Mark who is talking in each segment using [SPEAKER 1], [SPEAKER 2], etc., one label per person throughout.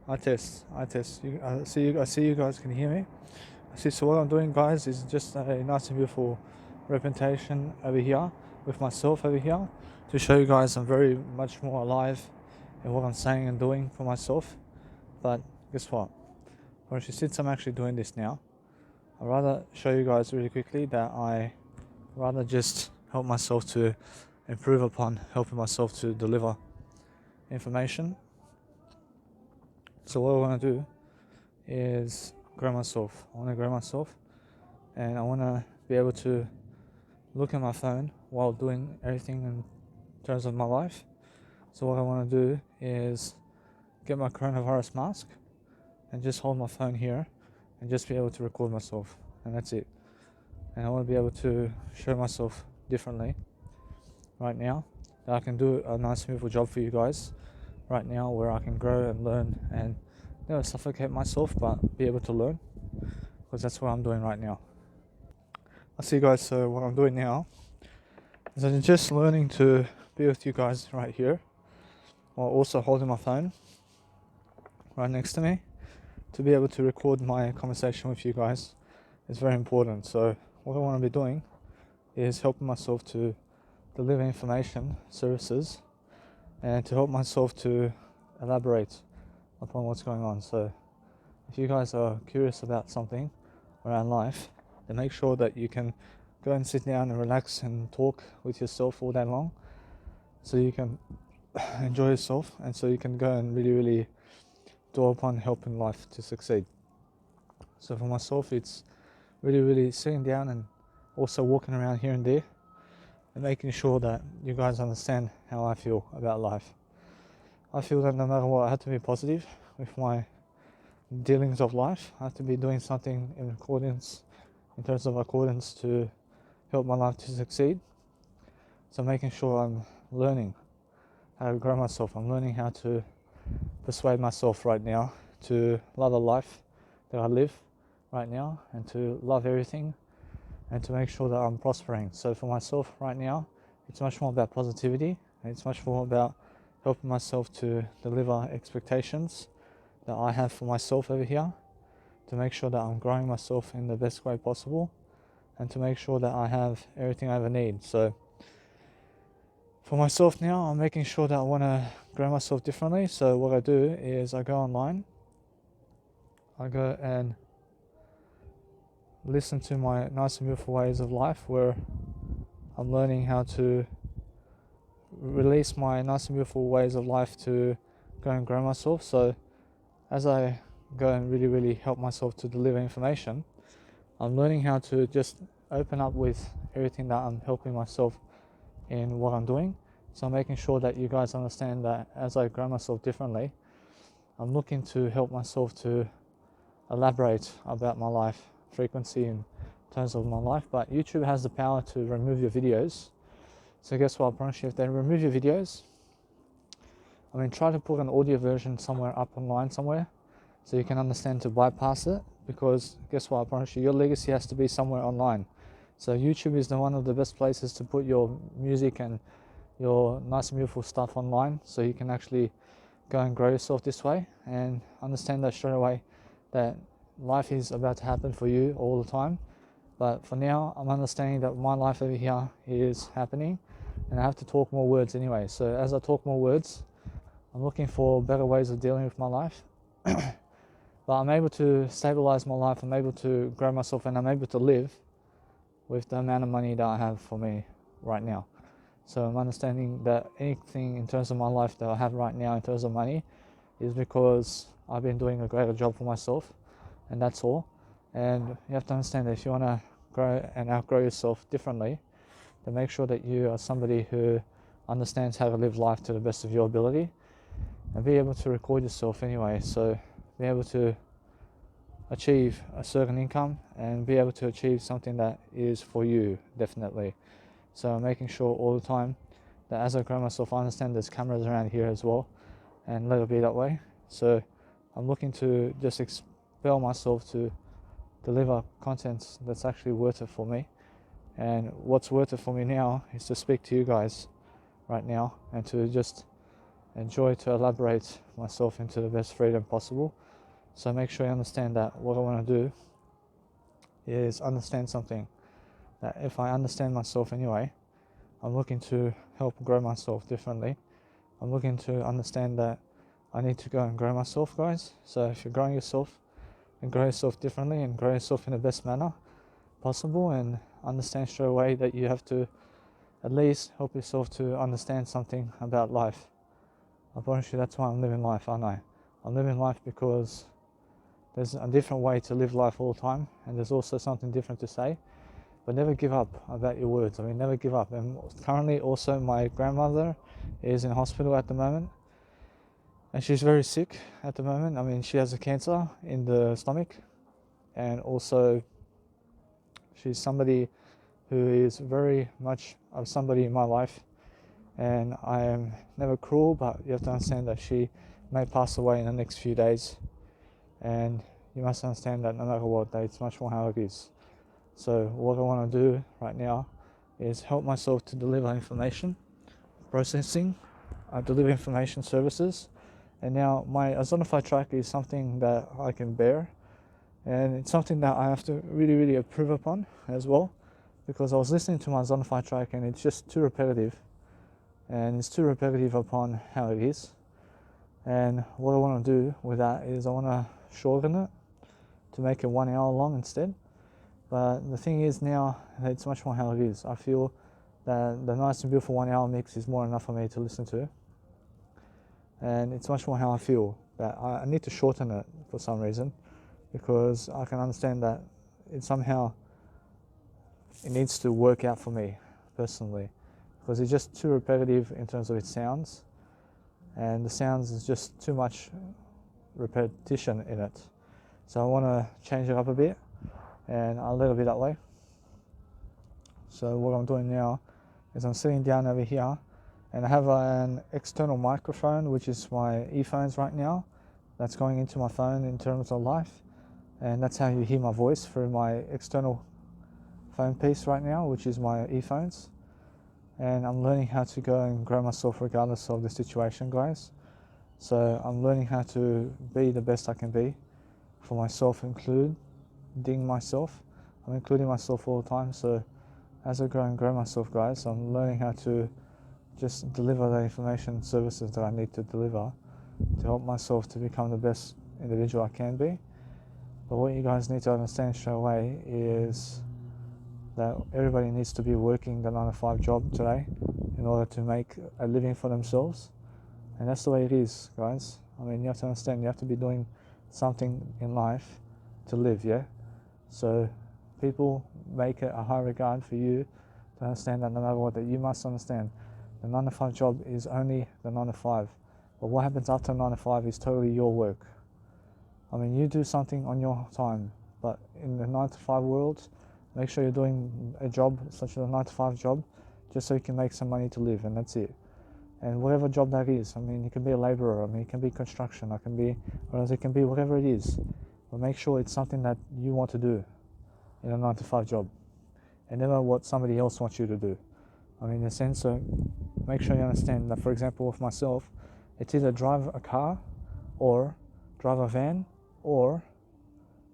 [SPEAKER 1] I test. I see you guys can hear me. See, so what I'm doing, guys, is just a nice and beautiful representation over here with myself over here to show you guys I'm very much more alive in what I'm saying and doing for myself. But guess what? Since I'm actually doing this now, I'd rather show you guys really quickly that I rather just help myself to improve upon helping myself to deliver information. So what I want to do is grow myself. I want to grow myself, and I want to be able to look at my phone while doing everything in terms of my life. So what I want to do is get my coronavirus mask and just hold my phone here and just be able to record myself, and that's it. And I want to be able to show myself differently right now, that I can do a nice beautiful job for you guys right now, where I can grow and learn and suffocate myself but be able to learn, because that's what I'm doing right now. I see, guys. So what I'm doing now is I'm just learning to be with you guys right here while also holding my phone right next to me to be able to record my conversation with you guys. It's very important. So what I want to be doing is helping myself to deliver information, services, and to help myself to elaborate upon what's going on. So if you guys are curious about something around life, then make sure that you can go and sit down and relax and talk with yourself all day long, so you can enjoy yourself, and so you can go and really dwell upon helping life to succeed. So for myself, it's really sitting down and also walking around here and there and making sure that you guys understand how I feel about life. I feel that no matter what, I have to be positive with my dealings of life. I have to be doing something in terms of accordance to help my life to succeed. So making sure I'm learning how to grow myself. I'm learning how to persuade myself right now to love the life that I live right now, and to love everything, and to make sure that I'm prospering. So for myself right now, it's much more about positivity, and it's much more about helping myself to deliver expectations that I have for myself over here, to make sure that I'm growing myself in the best way possible, and to make sure that I have everything I ever need. So for myself now, I'm making sure that I want to grow myself differently. So what I do is I go online, I go and listen to my nice and beautiful ways of life, where I'm learning how to release my nice and beautiful ways of life to go and grow myself. So as I go and really help myself to deliver information, I'm learning how to just open up with everything that I'm helping myself in what I'm doing. So I'm making sure that you guys understand that as I grow myself differently, I'm looking to help myself to elaborate about my life frequency in terms of my life. But YouTube has the power to remove your videos. So guess what? I promise you, if they remove your videos, try to put an audio version somewhere up online somewhere, so you can understand to bypass it. Because guess what? I promise you, your legacy has to be somewhere online. So YouTube is one of the best places to put your music and your nice and beautiful stuff online, so you can actually go and grow yourself this way, and understand that straight away, that life is about to happen for you all the time. But for now, I'm understanding that my life over here is happening, and I have to talk more words anyway. So as I talk more words, I'm looking for better ways of dealing with my life. But I'm able to stabilize my life, I'm able to grow myself, and I'm able to live with the amount of money that I have for me right now. So I'm understanding that anything in terms of my life that I have right now in terms of money is because I've been doing a greater job for myself, and that's all. And you have to understand that if you want to grow and outgrow yourself differently, then make sure that you are somebody who understands how to live life to the best of your ability, and be able to record yourself anyway. So be able to achieve a certain income and be able to achieve something that is for you, definitely. So I'm making sure all the time that as I grow myself, I understand there's cameras around here as well, and let it be that way. So I'm looking to just expel myself to deliver content that's actually worth it for me. And what's worth it for me now is to speak to you guys right now, and to just enjoy to elaborate myself into the best freedom possible. So make sure you understand that what I want to do is understand something, that if I understand myself anyway, I'm looking to help grow myself differently. I'm looking to understand that I need to go and grow myself, guys. So if you're growing yourself, and grow yourself differently and grow yourself in the best manner possible, and understand straight away that you have to at least help yourself to understand something about life. I promise you that's why I'm living life, aren't I? I'm living life because there's a different way to live life all the time, and there's also something different to say. But never give up about your words. I mean, never give up. And currently also my grandmother is in hospital at the moment, and she's very sick at the moment. I mean, she has a cancer in the stomach, and also she's somebody who is very much of somebody in my life, and I am never cruel, but you have to understand that she may pass away in the next few days, and you must understand that no matter what, that it's much more how it is. So what I want to do right now is help myself to deliver information, processing, deliver information services. And now my Ozonify track is something that I can bear, and it's something that I have to really improve upon as well, because I was listening to my Ozonify track and it's just too repetitive, and it's too repetitive upon how it is. And what I want to do with that is I want to shorten it to make it 1 hour long instead. But the thing is now, it's much more how it is. I feel that the Nice and Beautiful 1 hour mix is more enough for me to listen to. And it's much more how I feel, that I need to shorten it for some reason, because I can understand that it somehow, it needs to work out for me personally, because it's just too repetitive in terms of its sounds, and the sounds is just too much repetition in it. So I want to change it up a bit, and I'll let it be that way. So what I'm doing now is I'm sitting down over here, and I have an external microphone, which is my earphones right now, that's going into my phone in terms of life, and that's how you hear my voice, through my external phone piece right now, which is my earphones. And I'm learning how to go and grow myself regardless of the situation, guys. So I'm learning how to be the best I can be for myself, including myself. I'm including myself all the time. So as I grow and grow myself, guys, I'm learning how to just deliver the information services that I need to deliver to help myself to become the best individual I can be. But what you guys need to understand straight away is that everybody needs to be working the 9-to-5 job today in order to make a living for themselves. And that's the way it is, guys. I mean, you have to understand, you have to be doing something in life to live, yeah? So people make it a high regard for you to understand that no matter what, that you must understand the 9-to-5 job is only the 9-to-5. But what happens after 9-to-5 is totally your work. I mean, you do something on your time, but in the 9-to-5 world, make sure you're doing a job such as a 9-to-5 job, just so you can make some money to live, and that's it. And whatever job that is, I mean, you can be a labourer, I mean, it can be construction, it can be whatever it is. But make sure it's something that you want to do in a 9-to-5 job, and never what somebody else wants you to do. I mean, in a sense, so make sure you understand that, for example, with myself, it's either drive a car, or drive a van, or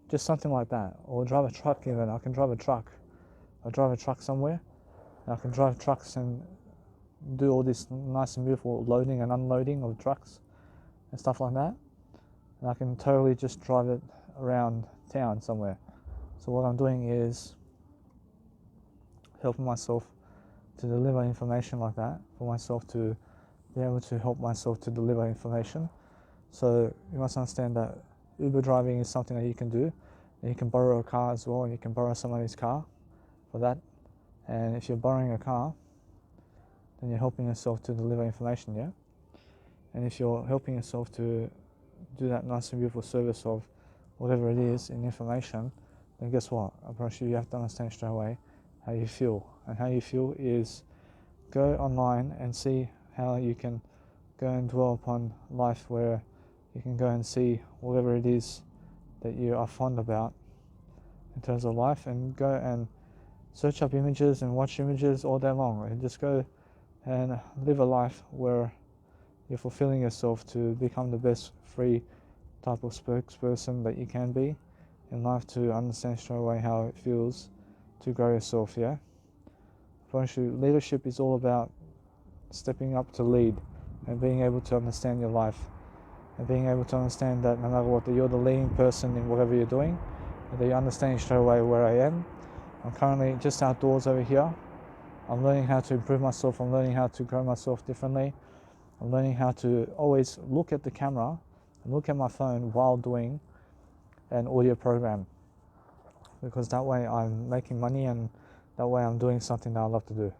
[SPEAKER 1] just something like that, or drive a truck even. I can drive a truck. I drive a truck somewhere, and I can drive trucks and do all this nice and beautiful loading and unloading of trucks and stuff like that. And I can totally just drive it around town somewhere. So what I'm doing is helping myself to deliver information like that, for myself to be able to help myself to deliver information. So you must understand that Uber driving is something that you can do, and you can borrow a car as well, and you can borrow somebody's car for that. And if you're borrowing a car, then you're helping yourself to deliver information, yeah? And if you're helping yourself to do that nice and beautiful service of whatever it is in information, then guess what? I promise you, you have to understand straight away how you feel. And how you feel is go online and see how you can go and dwell upon life, where you can go and see whatever it is that you are fond about in terms of life, and go and search up images and watch images all day long, and just go and live a life where you're fulfilling yourself to become the best free type of spokesperson that you can be in life, to understand straight away how it feels to grow yourself. Yeah, I promise you, leadership is all about stepping up to lead and being able to understand your life and being able to understand that no matter what, that you're the leading person in whatever you're doing, and that you understand straight away where I am. I'm currently just outdoors over here. I'm learning how to improve myself. I'm learning how to grow myself differently. I'm learning how to always look at the camera and look at my phone while doing an audio program, because that way I'm making money and that way I'm doing something that I love to do.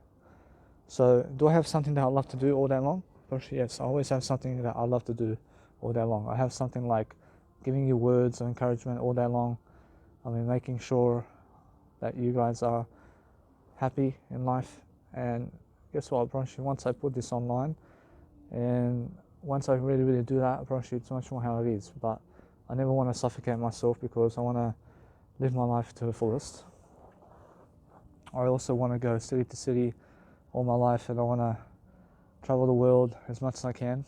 [SPEAKER 1] So do I have something that I love to do all day long? Yes, I always have something that I love to do all day long. I have something like giving you words of encouragement all day long. I mean, making sure that you guys are happy in life. And guess what? I promise you, once I put this online and once I really do that, I promise you it's much more how it is. But I never want to suffocate myself, because I want to live my life to the fullest. I also want to go city to city all my life, and I want to travel the world as much as I can.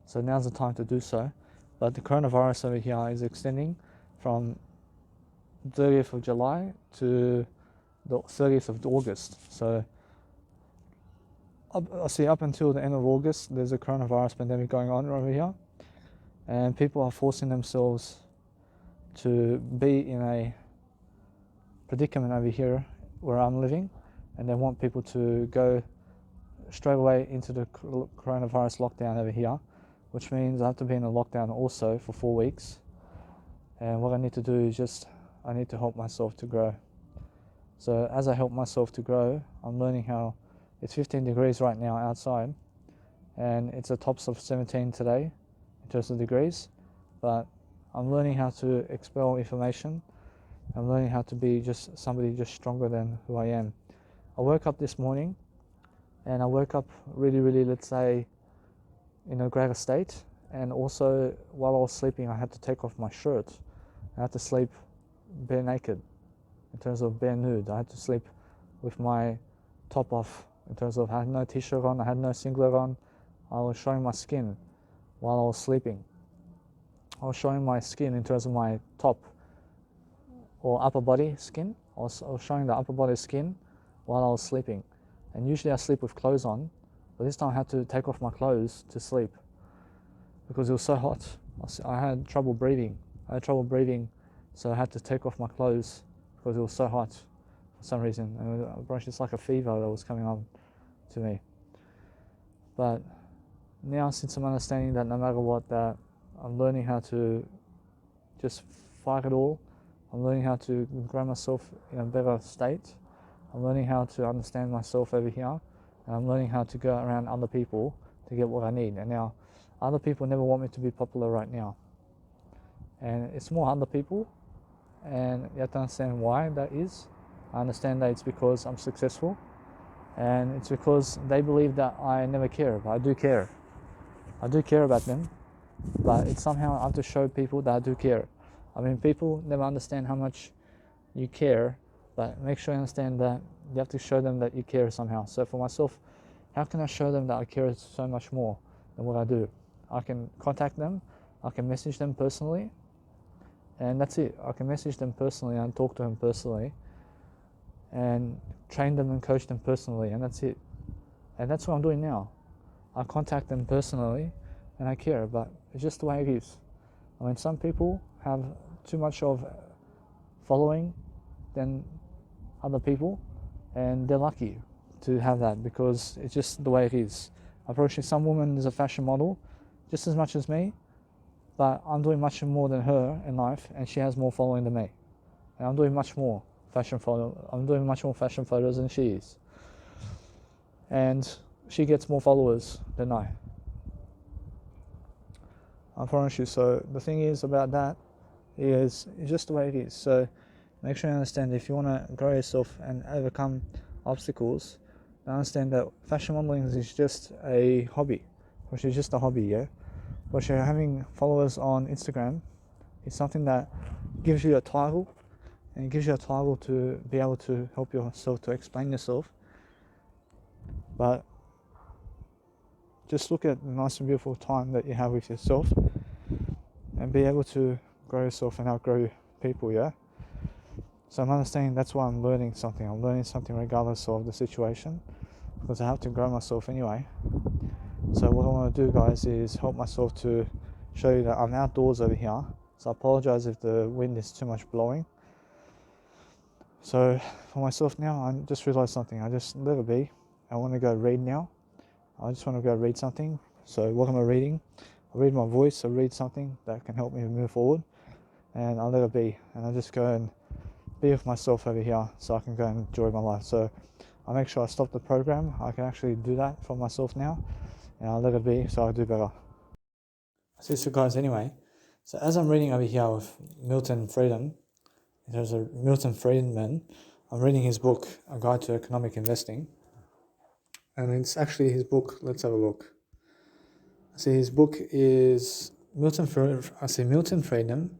[SPEAKER 1] So now's the time to do so. But the coronavirus over here is extending from 30th of July to the 30th of August. So I see up until the end of August, there's a coronavirus pandemic going on over here, and people are forcing themselves to be in a predicament over here where I'm living, and they want people to go straight away into the coronavirus lockdown over here, which means I have to be in a lockdown also for 4 weeks. And what I need to do is I need to help myself to grow. So as I help myself to grow, I'm learning how it's 15 degrees right now outside, and it's a tops of 17 today in terms of degrees, but I'm learning how to expel information. I'm learning how to be just somebody just stronger than who I am. I woke up this morning, and I woke up really, let's say, in a greater state. And also, while I was sleeping, I had to take off my shirt. I had to sleep bare naked, in terms of bare nude. I had to sleep with my top off, in terms of I had no t-shirt on, I had no singlet on. I was showing my skin while I was sleeping. I was showing my skin in terms of my top or upper body skin. I was showing the upper body skin while I was sleeping. And usually I sleep with clothes on, but this time I had to take off my clothes to sleep because it was so hot. I had trouble breathing. So I had to take off my clothes because it was so hot for some reason. And it's like a fever that was coming on to me. But now, since I'm understanding that no matter what, that I'm learning how to just fight it all. I'm learning how to grow myself in a better state. I'm learning how to understand myself over here. And I'm learning how to go around other people to get what I need. And now, other people never want me to be popular right now. And it's more other people. And you have to understand why that is. I understand that it's because I'm successful. And it's because they believe that I never care, but I do care. I do care about them, but it's somehow I have to show people that I do care. I mean, people never understand how much you care, but make sure you understand that you have to show them that you care somehow. So for myself, how can I show them that I care so much more than what I do? I can contact them, I can message them personally, and that's it. I can message them personally and talk to them personally and train them and coach them personally, and that's it. And that's what I'm doing now. I contact them personally and I care, but it's just the way it is. I mean, some people have too much of following than other people, and they're lucky to have that because it's just the way it is. Unfortunately, some woman is a fashion model just as much as me, but I'm doing much more than her in life, and she has more following than me. And I'm doing much more fashion photos than she is. And she gets more followers than I promise you. So the thing is about that is it's just the way it is. So make sure you understand, if you want to grow yourself and overcome obstacles, understand that fashion modeling is just a hobby, which is just a hobby, yeah. But you're having followers on Instagram, it's something that gives you a title, and it gives you a title to be able to help yourself to explain yourself. But just look at the nice and beautiful time that you have with yourself, and be able to grow yourself and outgrow people. Yeah. So I'm understanding that's why I'm learning something. I'm learning something regardless of the situation, because I have to grow myself anyway. So what I want to do, guys, is help myself to show you that I'm outdoors over here. So I apologize if the wind is too much blowing. So for myself now, I just realized something. I just let it be. I want to go read now. I just want to go read something. So what am I reading? I read my voice. I read something that can help me move forward, and I let it be. And I just go and be with myself over here, so I can go and enjoy my life. So I make sure I stop the program. I can actually do that for myself now, and I let it be, so I do better. So guys, anyway, so as I'm reading over here with Milton Friedman, there's a Milton Friedman. I'm reading his book, A Guide to Economic Investing, and it's actually his book. Let's have a look. See, his book is Milton Friedman.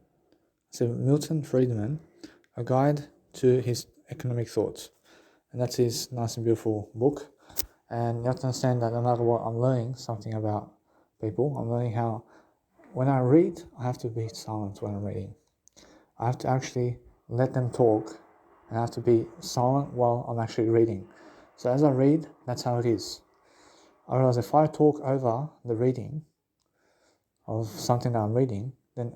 [SPEAKER 1] Milton Friedman, A Guide to His Economic Thoughts, and that's his nice and beautiful book. And you have to understand that no matter what, I'm learning something about people. I'm learning how, when I read, I have to be silent when I'm reading. I have to actually let them talk, and I have to be silent while I'm actually reading. So as I read, that's how it is. I realize if I talk over the reading of something that I'm reading, then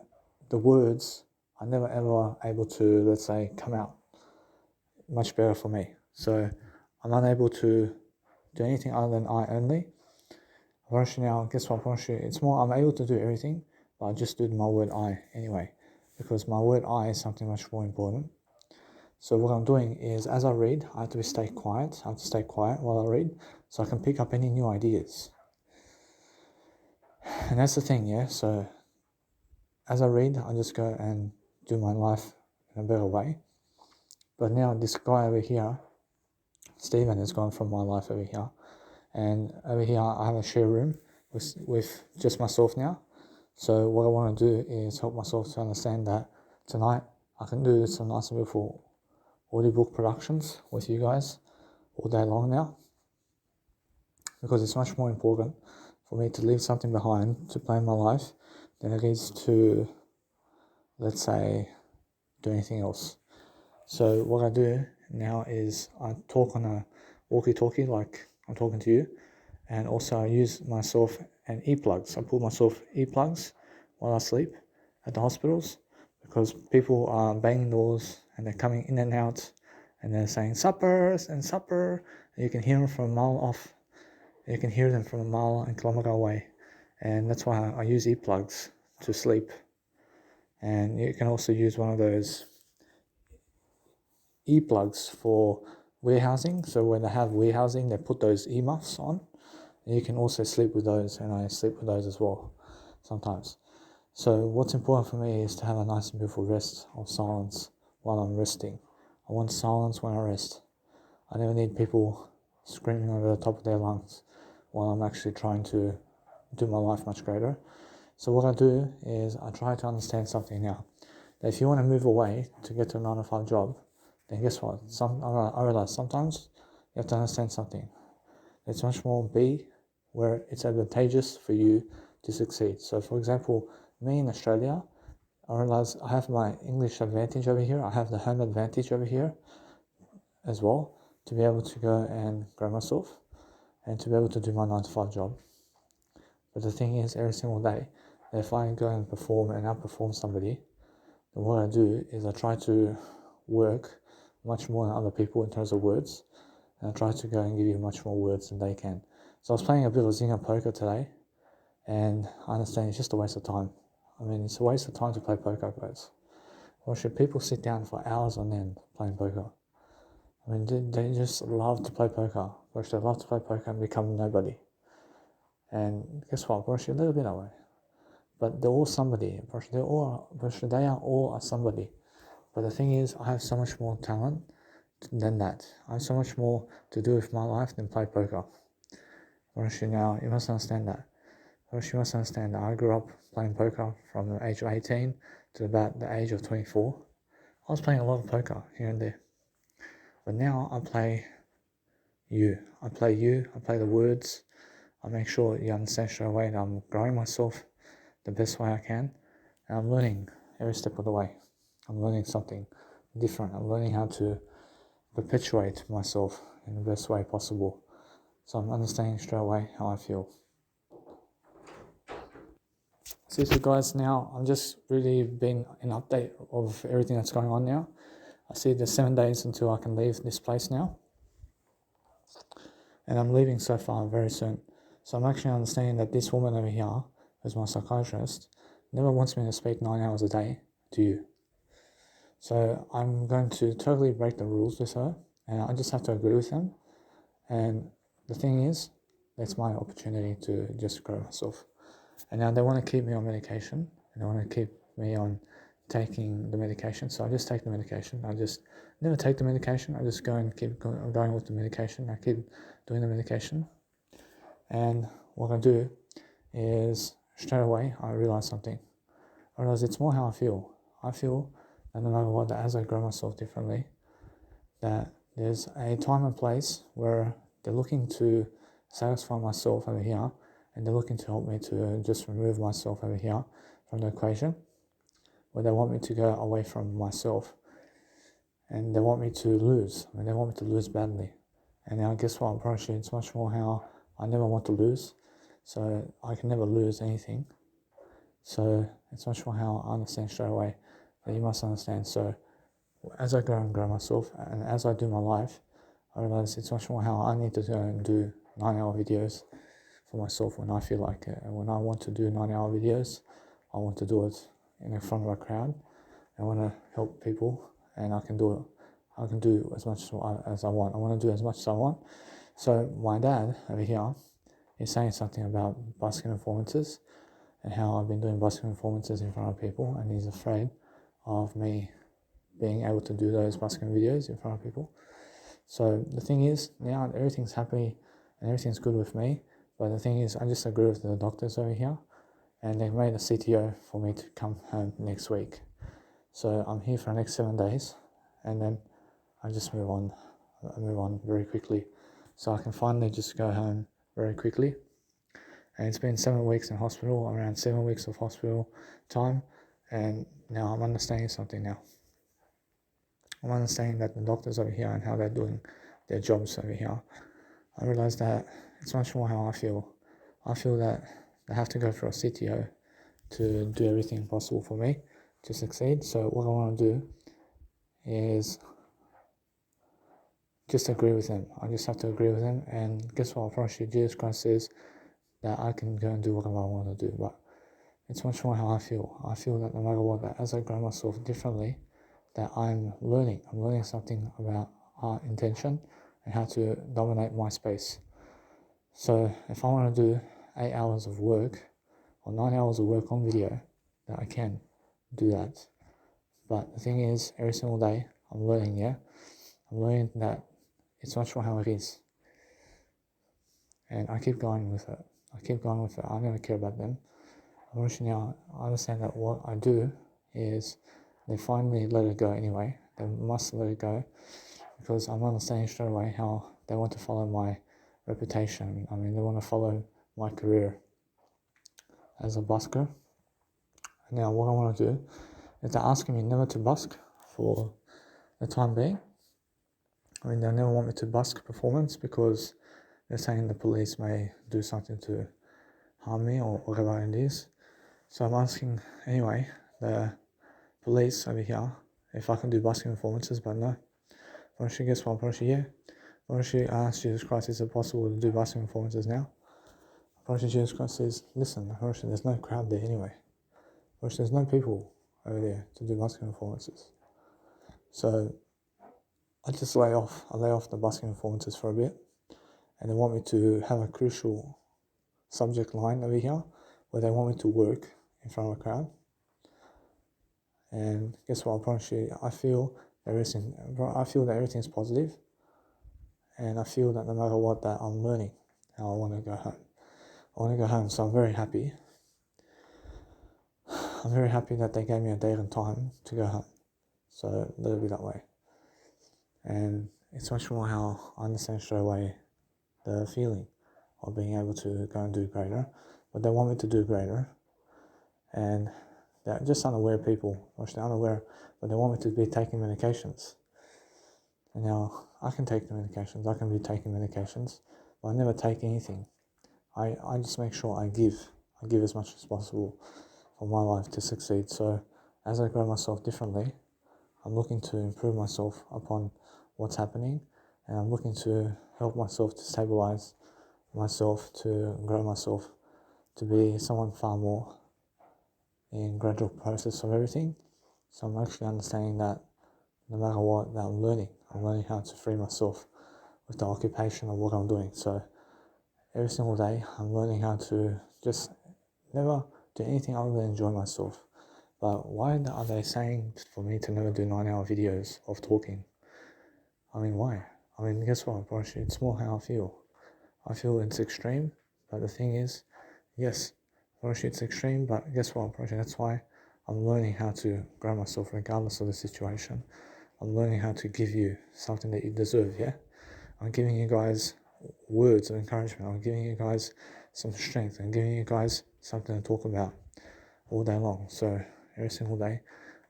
[SPEAKER 1] the words are never ever able to, let's say, come out much better for me. So I'm unable to do anything other than I only. Now, guess what? It's more, I'm able to do everything, but I just do my word I anyway, because my word I is something much more important. So what I'm doing is, as I read, I have to stay quiet. I have to stay quiet while I read, so I can pick up any new ideas. And that's the thing, yeah. So as I read, I just go and do my life in a better way. But now this guy over here, Stephen, has gone from my life over here, and over here I have a share room with just myself now. So what I want to do is help myself to understand that tonight I can do some nice and beautiful audiobook productions with you guys all day long now, because it's much more important for me to leave something behind to play in my life than it is to, let's say, do anything else. So what I do now is I talk on a walkie-talkie like I'm talking to you, and also I use myself and earplugs. I put myself earplugs while I sleep at the hospitals, because people are banging doors and they're coming in and out, and they're saying suppers and supper, and you can hear them from a mile off. You can hear them from a mile and kilometer away, and that's why I use earplugs to sleep. And you can also use one of those earplugs for warehousing. So when they have warehousing, they put those earmuffs on, and you can also sleep with those, and I sleep with those as well sometimes. So what's important for me is to have a nice and beautiful rest of silence while I'm resting. I want silence when I rest. I never need people screaming over the top of their lungs while I'm actually trying to do my life much greater. So what I do is I try to understand something now. That if you want to move away to get to a 9-to-5 job, then guess what? I realize sometimes you have to understand something. It's much more be where it's advantageous for you to succeed. So for example, me in Australia, I realize I have my English advantage over here. I have the home advantage over here as well, to be able to go and grow myself and to be able to do my 9-to-5 job. But the thing is, every single day, if I go and perform and outperform somebody, then what I do is I try to work much more than other people in terms of words, and I try to go and give you much more words than they can. So I was playing a bit of Zynga poker today, and I understand it's just a waste of time. I mean, it's a waste of time to play poker, guys. Or should people sit down for hours on end playing poker? I mean, they just love to play poker. Or should they love to play poker and become nobody? And guess what? Or should they a little bit that way? But they're all somebody. They are all a somebody. But the thing is, I have so much more talent than that. I have so much more to do with my life than play poker. Now, you must understand that. You must understand that I grew up playing poker from the age of 18 to about the age of 24. I was playing a lot of poker here and there. But now I play you. I play the words. I make sure you understand straight away that I'm growing myself the best way I can, and I'm learning every step of the way. I'm learning something different. I'm learning how to perpetuate myself in the best way possible. So I'm understanding straight away how I feel. So guys, now I'm just really being an update of everything that's going on now. I see there's 7 days until I can leave this place now. And I'm leaving so far very soon. So I'm actually understanding that this woman over here, who's my psychiatrist, never wants me to speak 9 hours a day to you. So I'm going to totally break the rules with her, and I just have to agree with them. And the thing is, that's my opportunity to just grow myself. And now they want to keep me on medication, and they want to keep me on taking the medication. So I just take the medication. I just never take the medication. I just go and keep going with the medication. I keep doing the medication. And what I do is straight away I realize something. I realize it's more how I feel. I feel that no matter what, that as I grow myself differently, that there's a time and place where they're looking to satisfy myself over here, and they're looking to help me to just remove myself over here from the equation, where they want me to go away from myself, and they want me to lose. I mean, they want me to lose badly. And now guess what? Approaching, it's much more how I never want to lose, so I can never lose anything. So it's much more how I understand straight away that you must understand. So as I grow and grow myself, and as I do my life, I realize it's much more how I need to go and do 9-hour videos for myself when I feel like it. And when I want to do 9-hour videos, I want to do it in front of a crowd. I want to help people, and I can do it. I can do as much as I want. I want to do as much as I want. So my dad over here is saying something about busking performances and how I've been doing busking performances in front of people, and he's afraid of me being able to do those busking videos in front of people. So the thing is, now everything's happy and everything's good with me, but the thing is, I just agree with the doctors over here, and they've made a CTO for me to come home next week. So I'm here for the next 7 days, and then I just move on. I move on very quickly, so I can finally just go home very quickly. And it's been 7 weeks in hospital, around 7 weeks of hospital time, and now I'm understanding something now. I'm understanding that the doctors over here and how they're doing their jobs over here. I realize that it's much more how I feel. I feel that they have to go for a CTO to do everything possible for me to succeed. So what I want to do is just agree with them. I just have to agree with them, and guess what? Apparently Jesus Christ says that I can go and do whatever I want to do, but it's much more how I feel. I feel that no matter what, that as I grow myself differently, that I'm learning something about art intention and how to dominate my space. So if I want to do 8 hours of work or 9 hours of work on video, that I can do that. But the thing is, every single day I'm learning, I'm learning that it's much more how it is. And I keep going with it. I never care about them. Unfortunately now, I understand that what I do is they finally let it go anyway. They must let it go, because I'm understanding straight away how they want to follow my reputation. I mean, they want to follow my career as a busker. Now, what I want to do is they're asking me never to busk for the time being. I mean, they never want me to busk performance because they're saying the police may do something to harm me or whatever it is. So I'm asking anyway the police over here if I can do busking performances, but no. Parashie, guess what? Parashie, yeah. Parashie asked Jesus Christ, is it possible to do busking performances now? Parashie, Jesus Christ says, listen, Parashie, there's no crowd there anyway. Parashie, there's no people over there to do busking performances. So I just lay off the busking performances for a bit, and they want me to have a crucial subject line over here where they want me to work in front of a crowd. And guess what? I feel that everything's positive, and I feel that no matter what, that I'm learning how I want to go home. I want to go home, so I'm very happy. I'm very happy that they gave me a date and time to go home. So let it be that way. And it's much more how I understand straight away the feeling of being able to go and do greater, but they want me to do greater, and they're just unaware people, or they're unaware, but they want me to be taking medications. And now I can take the medications, I can be taking medications, but I never take anything. I just make sure I give as much as possible for my life to succeed. So as I grow myself differently, I'm looking to improve myself upon what's happening, and I'm looking to help myself to stabilize myself, to grow myself, to be someone far more in gradual process of everything. So I'm actually understanding that no matter what, that I'm learning how to free myself with the occupation of what I'm doing. So every single day I'm learning how to just never do anything other than enjoy myself. But why are they saying for me to never do 9-hour videos of talking? I mean, why? I mean, guess what, bro? It's more how I feel. I feel it's extreme, but the thing is, yes, it's extreme, but guess what, bro? That's why I'm learning how to grow myself regardless of the situation. I'm learning how to give you something that you deserve, yeah? I'm giving you guys words of encouragement. I'm giving you guys some strength. I'm giving you guys something to talk about all day long. So every single day,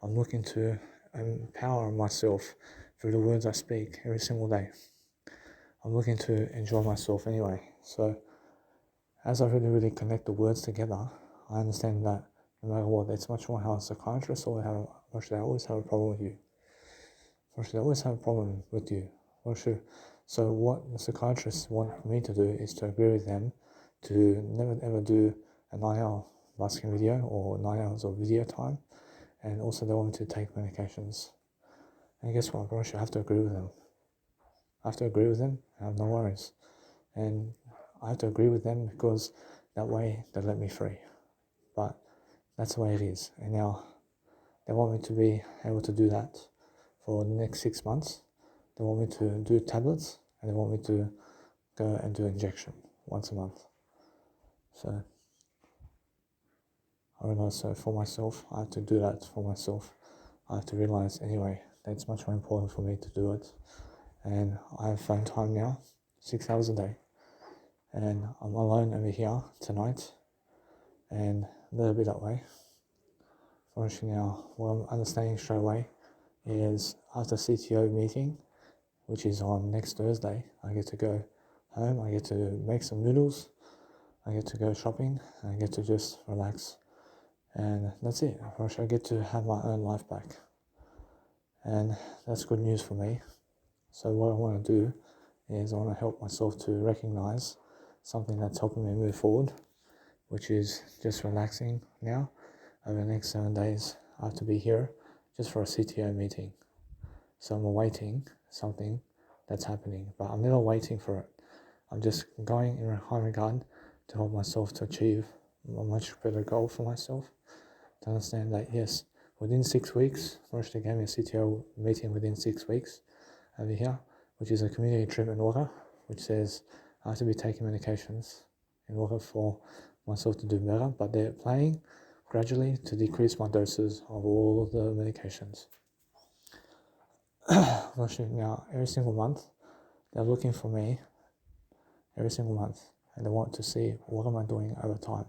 [SPEAKER 1] I'm looking to empower myself through the words I speak every single day. I'm looking to enjoy myself anyway. So as I really connect the words together, I understand that no matter what, it's much more how a psychiatrist always have a problem with you. They always have a problem with you. So what the psychiatrists want me to do is to agree with them to never ever do a 9-hour basking video or 9 hours of video time, and also they want me to take medications. And guess what, bro? I have to agree with them. I have no worries. And I have to agree with them because that way they let me free. But that's the way it is. And now they want me to be able to do that for the next 6 months. They want me to do tablets, and they want me to go and do injection once a month. So I realize, so for myself, I have to do that for myself. I have to realize anyway that it's much more important for me to do it. And I have phone time now, 6 hours a day. And I'm alone over here tonight, and let it be that way. Fortunately now, what I'm understanding straight away is after CTO meeting, which is on next Thursday, I get to go home, I get to make some noodles, I get to go shopping, I get to just relax, and that's it. I get to have my own life back, and that's good news for me. So what I want to do is I want to help myself to recognize something that's helping me move forward, which is just relaxing now. Over the next 7 days, I have to be here just for a CTO meeting. So I'm awaiting something that's happening, but I'm not waiting for it. I'm just going in high regard to help myself to achieve a much better goal for myself. To understand that, yes, within 6 weeks, Roshni gave me a CTO meeting within 6 weeks over here, which is a community treatment order, which says I have to be taking medications in order for myself to do better, but they're planning gradually to decrease my doses of all of the medications. Now, every single month, they're looking for me every single month, and they want to see what am I doing over time,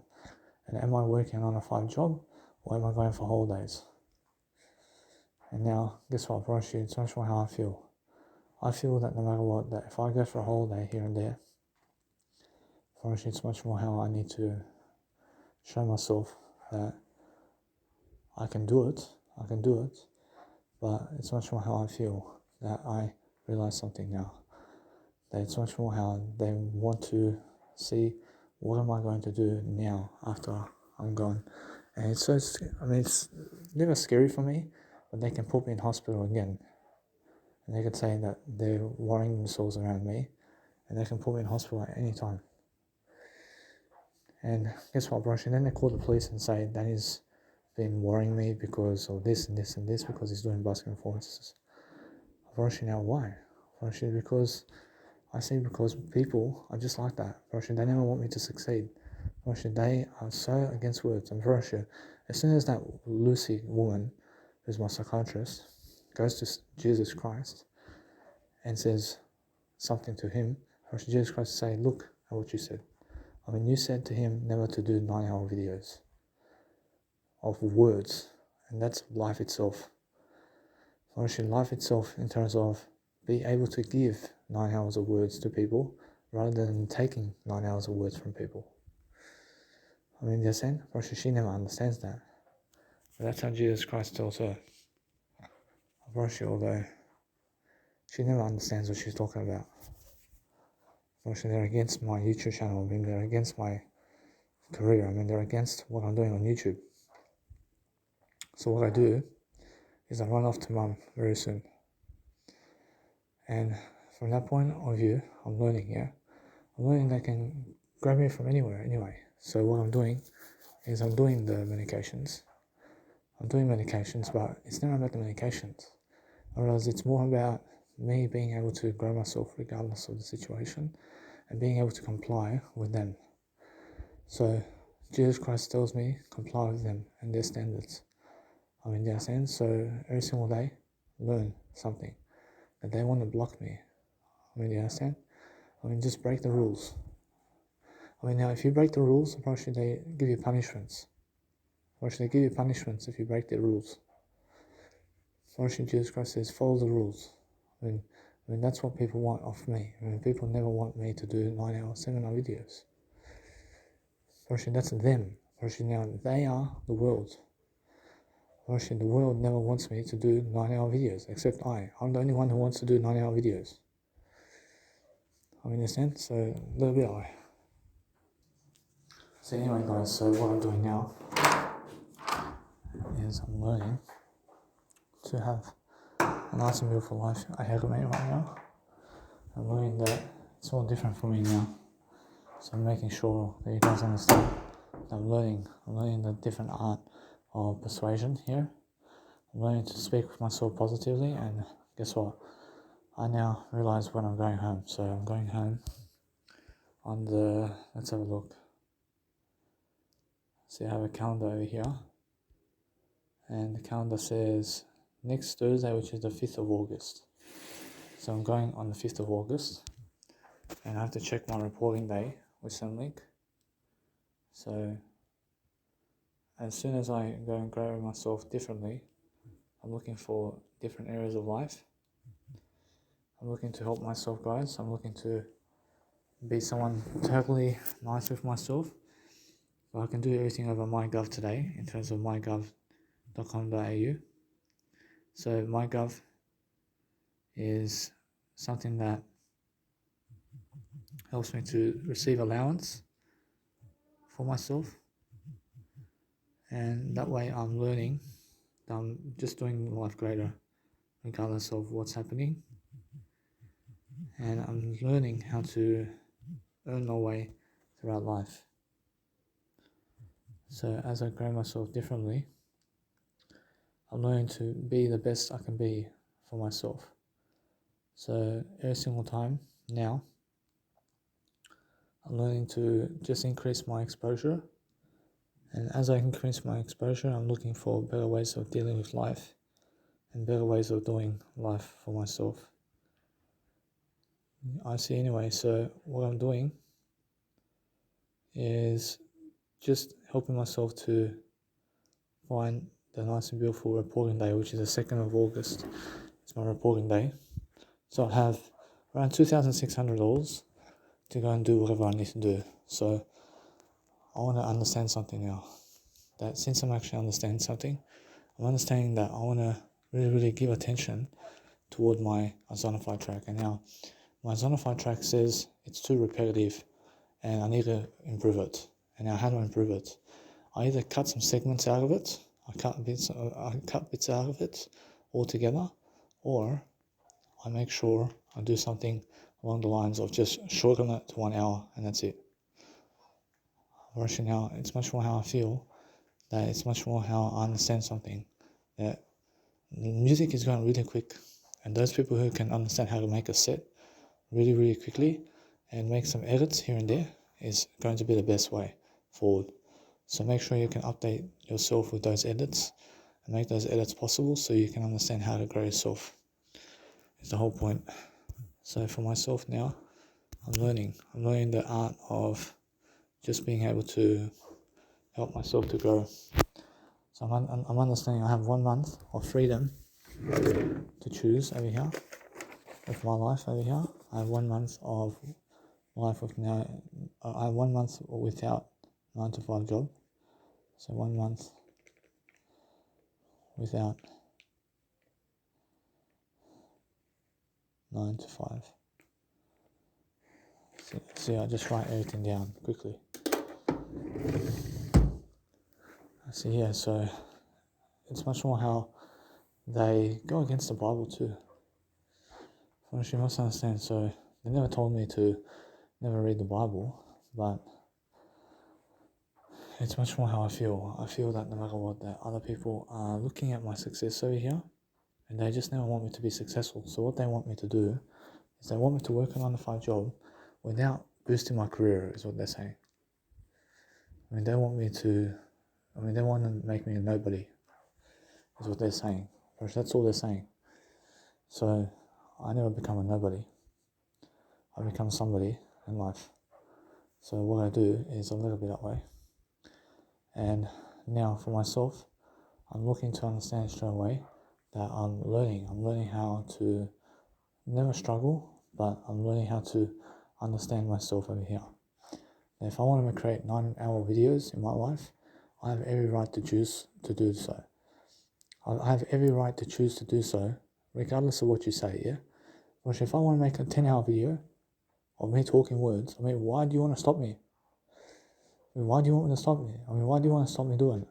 [SPEAKER 1] and am I working on a 5 job, or am I going for holidays? And now, guess what, Roshi, it's much more how I feel. I feel that no matter what, that if I go for a holiday here and there, Roshi, it's much more how I need to show myself that I can do it, but it's much more how I feel that I realize something now. That it's much more how they want to see what am I going to do now after I'm gone. And it's never scary for me, but they can put me in hospital again. And they could say that they're worrying themselves around me, and they can put me in hospital at any time. And guess what, Brush? And then they call the police and say that he's been worrying me because of this and this and this, because he's doing basket performances. Brush, now why? Brush, because people are just like that. Brush, they never want me to succeed. Brush, they are so against words. I'm very sure. As soon as that Lucy woman, who's my psychiatrist, goes to Jesus Christ and says something to him, Jesus Christ say, look and what you said. I mean, you said to him never to do 9-hour videos of words, and that's life itself. Actually, life itself in terms of be able to give 9 hours of words to people rather than taking 9 hours of words from people. I mean, you're saying, she never understands that. But that's how Jesus Christ tells her. Although she never understands what she's talking about. They're against my YouTube channel. I mean, they're against my career. I mean, they're against what I'm doing on YouTube. So what I do is I run off to mum very soon. And from that point of view, I'm learning, I'm learning they can grab me from anywhere anyway. So what I'm doing is I'm doing the medications. I'm doing medications, but it's never about the medications. I realize it's more about me being able to grow myself regardless of the situation and being able to comply with them. So Jesus Christ tells me comply with them and their standards. I mean, their standards. So every single day, learn something that they want to block me. I mean, do you understand? I mean, just break the rules. I mean, now if you break the rules, why should they give you punishments? Why should they give you punishments if you break their rules? Why should Jesus Christ says follow the rules? I mean that's what people want of me. I mean, people never want me to do 9-hour, 7-hour videos. Actually, that's them. Actually, now they are the world. Actually, the world never wants me to do 9-hour videos, except I'm the only one who wants to do 9-hour videos. I mean, understand? So, little bit I. So anyway, guys, so what I'm doing now is I'm learning to have a nice and beautiful life ahead of me right now. I'm learning that it's all different for me now. So I'm making sure that you guys understand that I'm learning the different art of persuasion here. I'm learning to speak with myself positively, and guess what? I now realize when I'm going home. So I'm going home on let's have a look. See, I have a calendar over here, and the calendar says next Thursday, which is the 5th of August. So I'm going on the 5th of August, and I have to check my reporting day with Centrelink. So as soon as I go and grow myself differently, I'm looking for different areas of life. I'm looking to help myself, guys. I'm looking to be someone totally nice with myself. But I can do everything over MyGov today in terms of mygov.com.au. So MyGov is something that helps me to receive allowance for myself, and that way I'm learning that I'm just doing life greater regardless of what's happening, and I'm learning how to earn my way throughout life. So as I grow myself differently, I'm learning to be the best I can be for myself. So every single time now, I'm learning to just increase my exposure. And as I increase my exposure, I'm looking for better ways of dealing with life and better ways of doing life for myself. I see anyway, so what I'm doing is just helping myself to find the nice and beautiful reporting day, which is the 2nd of August. It's my reporting day. So I have around $2,600 to go and do whatever I need to do. So I want to understand something now. That since I'm actually understanding something, I'm understanding that I want to really give attention toward my Zonify track. And now my Zonify track says it's too repetitive and I need to improve it. And now how do I improve it? I either cut some segments out of it, I cut bits out of it altogether, or I make sure I do something along the lines of just shorten it to 1 hour and that's it. Actually now it's much more how I feel, that it's much more how I understand something, that music is going really quick, and those people who can understand how to make a set really quickly and make some edits here and there is going to be the best way forward. So make sure you can update yourself with those edits and make those edits possible so you can understand how to grow yourself. Is the whole point. So for myself now, I'm learning the art of just being able to help myself to grow. So I'm understanding I have 1 month of freedom to choose over here with my life over here. I have 1 month of life with now. I have 1 month without 9 to 5 job. So 1 month without 9 to 5. See, I just write everything down quickly. See here, so it's much more how they go against the Bible too. Which you must understand. So they never told me to never read the Bible, but it's much more how I feel. I feel that no matter what, that other people are looking at my success over here, and they just never want me to be successful. So what they want me to do is they want me to work a 9 to 5 job without boosting my career, is what they're saying. They want to make me a nobody, is what they're saying. That's all they're saying. So I never become a nobody. I become somebody in life. So what I do is I live a bit that way. And now for myself, I'm looking to understand straight away that I'm learning how to never struggle, but I'm learning how to understand myself over here. And if I want to create 9-hour videos in my life, I have every right to choose to do so. I have every right to choose to do so, regardless of what you say, yeah? But if I want to make a 10-hour video of me talking words, why do you want to stop me? Why do you want me to stop me? Why do you want to stop me doing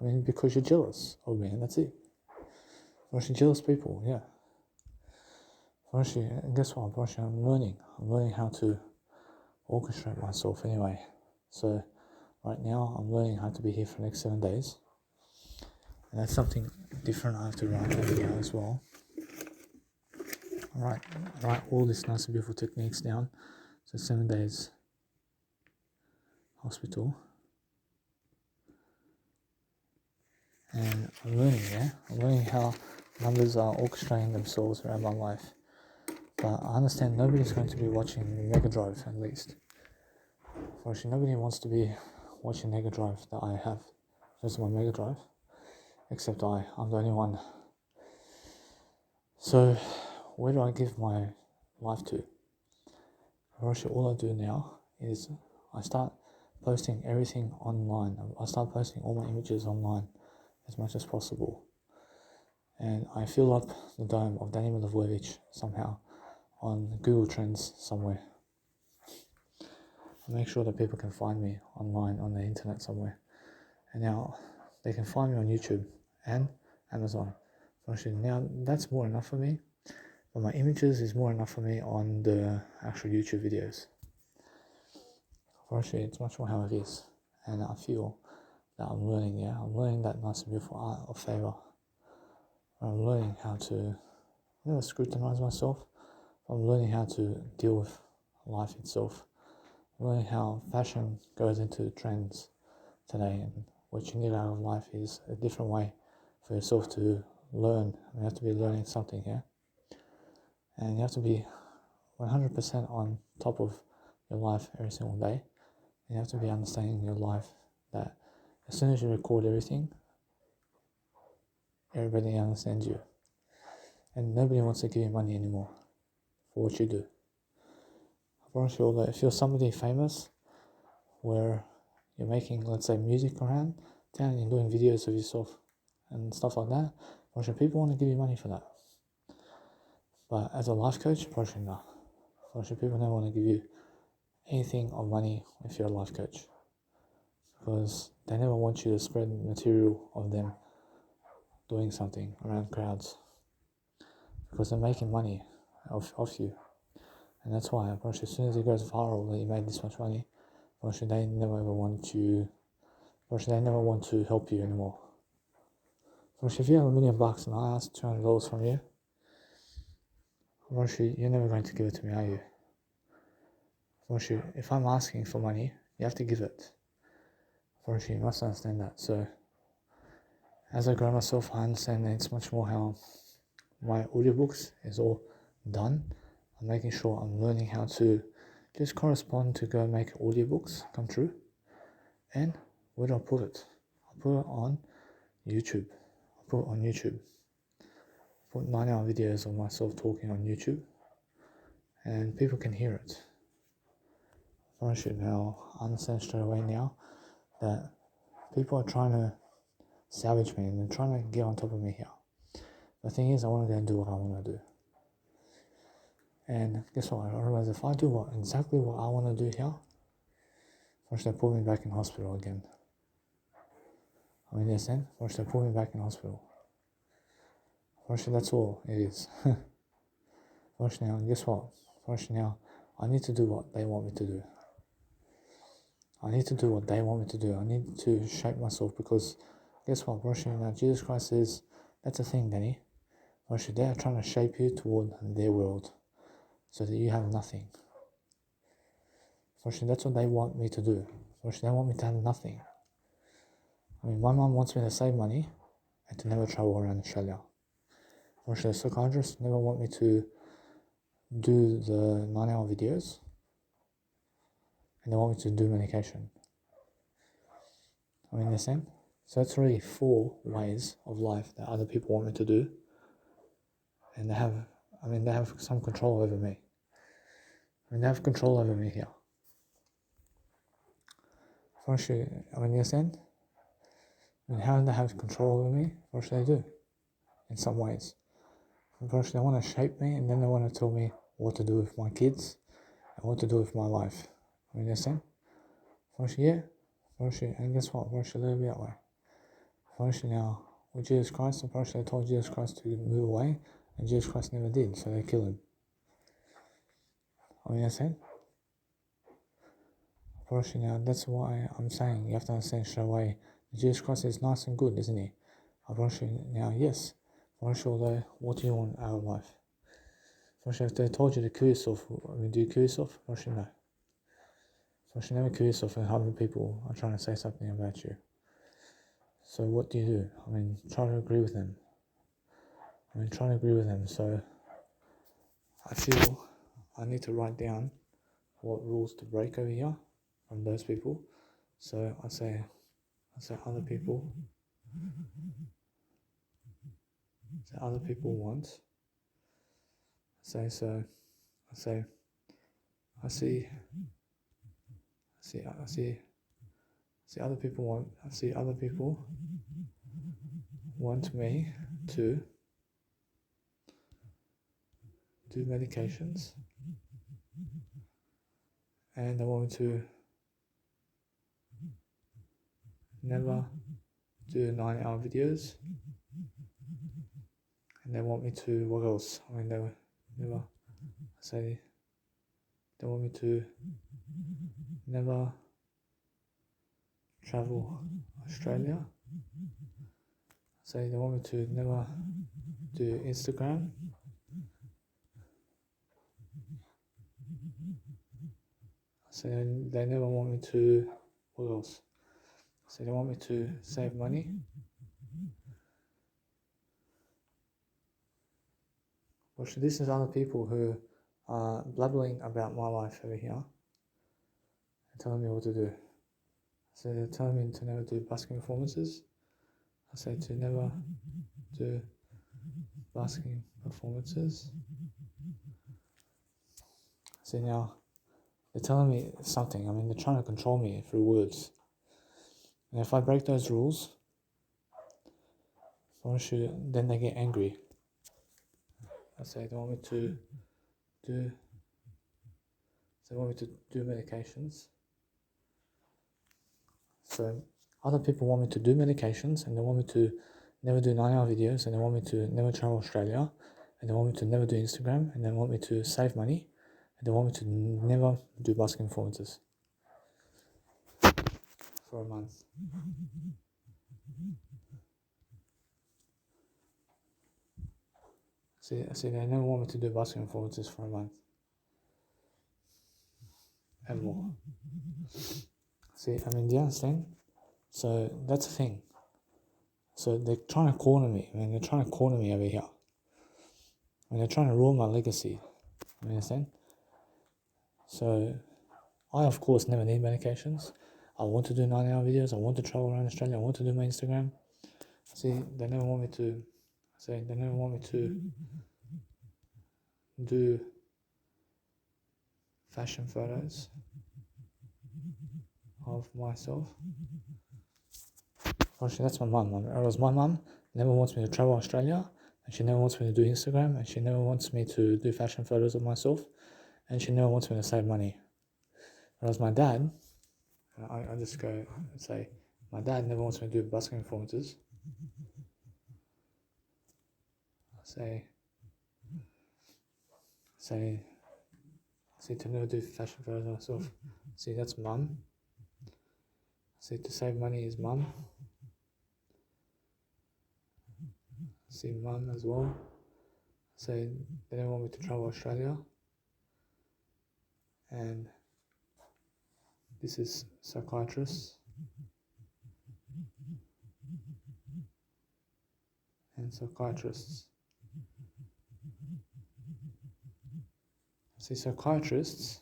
[SPEAKER 1] it? Because you're jealous of me, and that's it. You're jealous people, yeah. And guess what? I'm learning how to orchestrate myself anyway. So right now I'm learning how to be here for the next 7 days, and that's something different I have to write over here as well. Write all these nice and beautiful techniques down. So 7 days hospital, and I'm learning how numbers are orchestrating themselves around my life. But I understand nobody's going to be watching Mega Drive, at least. Fortunately, nobody wants to be watching Mega Drive that I have. This is my Mega Drive, except I'm the only one. So where do I give my life to? Actually, all I do now is I start posting everything online. I start posting all my images online as much as possible. And I fill up the dome of Danny Milivojevic somehow on Google Trends somewhere. I make sure that people can find me online on the internet somewhere. And now they can find me on YouTube and Amazon. Actually, now that's more enough for me. But my images is more enough for me on the actual YouTube videos. Actually, it's much more how it is. And I feel that I'm learning that nice and beautiful art of favor. I'm learning how to never scrutinize myself. I'm learning how to deal with life itself. I'm learning how fashion goes into trends today, and what you need out of life is a different way for yourself to learn. You have to be learning something here. And you have to be 100% on top of your life every single day. And you have to be understanding your life that as soon as you record everything, everybody understands you. And nobody wants to give you money anymore for what you do. I promise you all that if you're somebody famous, where you're making, let's say, music around town, and you're doing videos of yourself and stuff like that, people want to give you money for that. But as a life coach, probably not. People don't want to give you anything of money if you're a life coach, because they never want you to spread material of them doing something around crowds, because they're making money off you. And that's why, as soon as it goes viral that you made this much money, they never ever want to help you anymore. If you have $1 million and I ask $200 from you, you're never going to give it to me, are you? If I'm asking for money, you have to give it. You must understand that. So as I grow myself, I understand that it's much more how my audiobooks is all done. I'm making sure I'm learning how to just correspond to go make audiobooks come true. And where do I put it? I'll put it on YouTube. I'll put it on YouTube. Put 9-hour videos of myself talking on YouTube, and people can hear it. I should now understand straight away now that people are trying to salvage me and they're trying to get on top of me here. The thing is, I want to go and do what I want to do. And guess what? I realize if I do exactly what I want to do here, first they put me back in hospital again. I mean, yes, then first they put me back in hospital. First, that's all it is. First now, guess what? First now, I need to do what they want me to do. I need to do what they want me to do. I need to shape myself because guess what? First now, Jesus Christ is, that's the thing, Danny. First, they are trying to shape you toward their world so that you have nothing. First, that's what they want me to do. First, they want me to have nothing. I mean, my mom wants me to save money and to never travel around Australia. First, the psychiatrists never want me to do the 9-hour videos and they want me to do medication. I mean, understand? So that's really 4 ways of life that other people want me to do, and they have some control over me. I mean, they have control over me here. First, I mean, understand? And how do they have control over me? First, they do, in some ways. First, they want to shape me, and then they want to tell me what to do with my kids and what to do with my life. I mean, understand? First, yeah. First, and guess what? First, a little bit that way. First, now, with Jesus Christ, and first they told Jesus Christ to move away, and Jesus Christ never did, so they killed him. I mean, understand? First, now, that's why I'm saying you have to understand straight away. Jesus Christ is nice and good, isn't he? First, now, yes. First, although, what do you want out of life? First, if they told you to kill yourself, I mean, do you kill yourself? First, no. First, you never kill yourself, and 100 people are trying to say something about you. So what do? I mean, try to agree with them. So I feel I need to write down what rules to break over here from those people. So I say other people want. I see other people want me to do medications, and they want me to never do 9-hour videos, and they want me to, what else? I mean, they want me to never travel Australia. They want me to never do Instagram. They never want me to, what else? They want me to save money. Well, this is other people who are blabbering about my life over here and telling me what to do. So they're telling me to never do busking performances. I say to never do busking performances. So now they're telling me something. I mean, they're trying to control me through words. And if I break those rules, then they get angry. I say they want me to do medications. So other people want me to do medications, and they want me to never do 9-hour videos, and they want me to never travel Australia, and they want me to never do Instagram, and they want me to save money, and they want me to never do busking performances for a month. See, they never want me to do busking performances for a month. And more. See, I mean, do you understand? So that's the thing. So they're trying to corner me. I mean, they're trying to corner me over here. I mean, they're trying to ruin my legacy. You understand? So I, of course, never need medications. I want to do 9-hour videos. I want to travel around Australia. I want to do my Instagram. See, they never want me to. They never want me to do fashion photos of myself. Actually, that's my mum. Whereas my mum never wants me to travel Australia, and she never wants me to do Instagram, and she never wants me to do fashion photos of myself, and she never wants me to save money. Whereas my dad, I just go and say, my dad never wants me to do busking performances. Say to never do fashion photos of myself. See, that's mum. See, to save money is mum. See, mum as well. Say they don't want me to travel Australia. And this is psychiatrists and psychiatrists. See, psychiatrists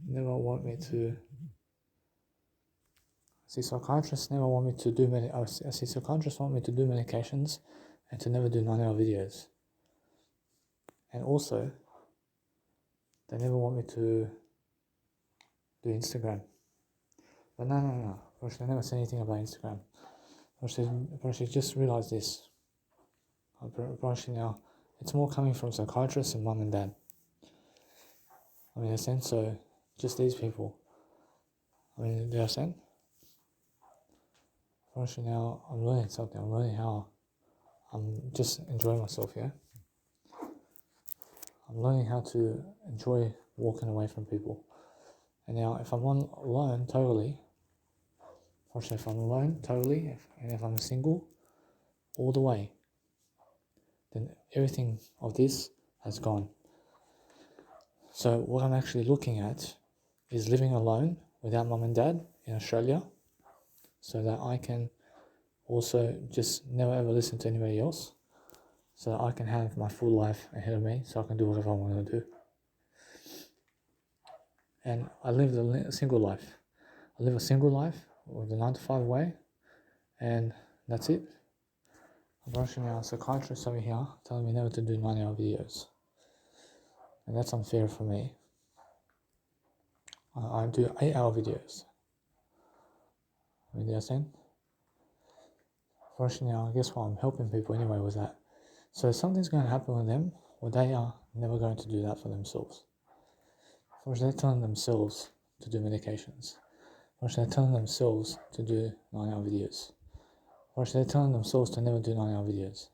[SPEAKER 1] never want me to. Psychiatrists never want me to do psychiatrists want me to do medications and to never do 9-hour videos. And also, they never want me to do Instagram. But no. They never say anything about Instagram. Actually, just realize this. Actually, now, it's more coming from psychiatrists and mum and dad. I mean, in a sense, so just these people. I mean, do you understand? Actually, now, I'm learning something. I'm learning how I'm just enjoying myself, yeah? I'm learning how to enjoy walking away from people. And now, if I'm alone totally, if I'm single, all the way, then everything of this has gone. So what I'm actually looking at is living alone without mum and dad in Australia, so that I can also just never ever listen to anybody else, so that I can have my full life ahead of me, so I can do whatever I want to do. And I live a single life. I live a single life with the 9-to-5 way, and that's it. I'm rushing our psychiatrist over here telling me never to do 9-hour videos. And that's unfair for me. I do 8-hour videos. I mean, do you understand? Fortunately, now, guess what? I'm helping people anyway with that. So if something's going to happen with them, well, they are never going to do that for themselves. First, they're telling themselves to do medications. First, they're telling themselves to do 9-hour videos. First, they're telling themselves to never do 9-hour videos.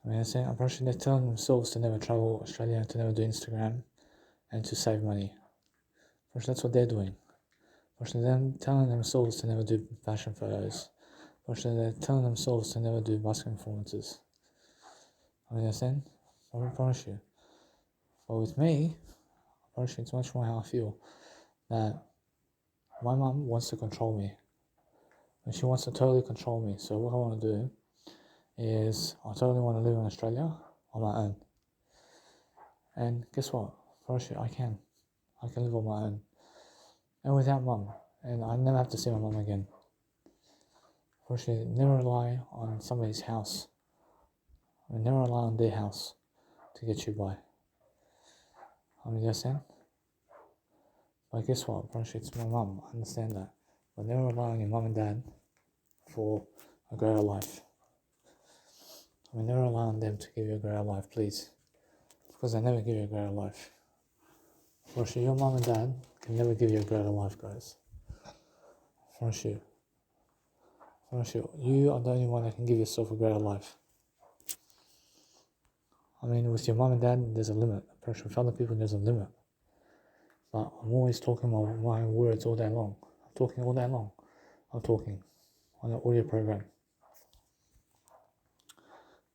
[SPEAKER 1] I mean, they're telling themselves to never travel Australia, to never do Instagram, and to save money. First, that's what they're doing. First, they're telling themselves to never do fashion photos. First, they're telling themselves to never do busking performances. I mean, understand? I promise you. But with me, it's much more how I feel. That my mum wants to control me. And she wants to totally control me. So what I want to do is I totally want to live in Australia on my own. And guess what? First, I can live on my own. And without mum. And I never have to see my mum again. First, never rely on somebody's house. I mean, never rely on their house to get you by. I mean, you understand? But guess what? First, it's my mum. I understand that. But never rely on your mum and dad for a greater life. I mean, never rely on them to give you a greater life, please. Because they never give you a greater life. First, your mum and dad can never give you a greater life, guys. First, you are the only one that can give yourself a greater life. I mean, with your mum and dad, there's a limit. With other people, there's a limit. But I'm always talking my words all day long. I'm talking all day long. I'm talking on an audio program.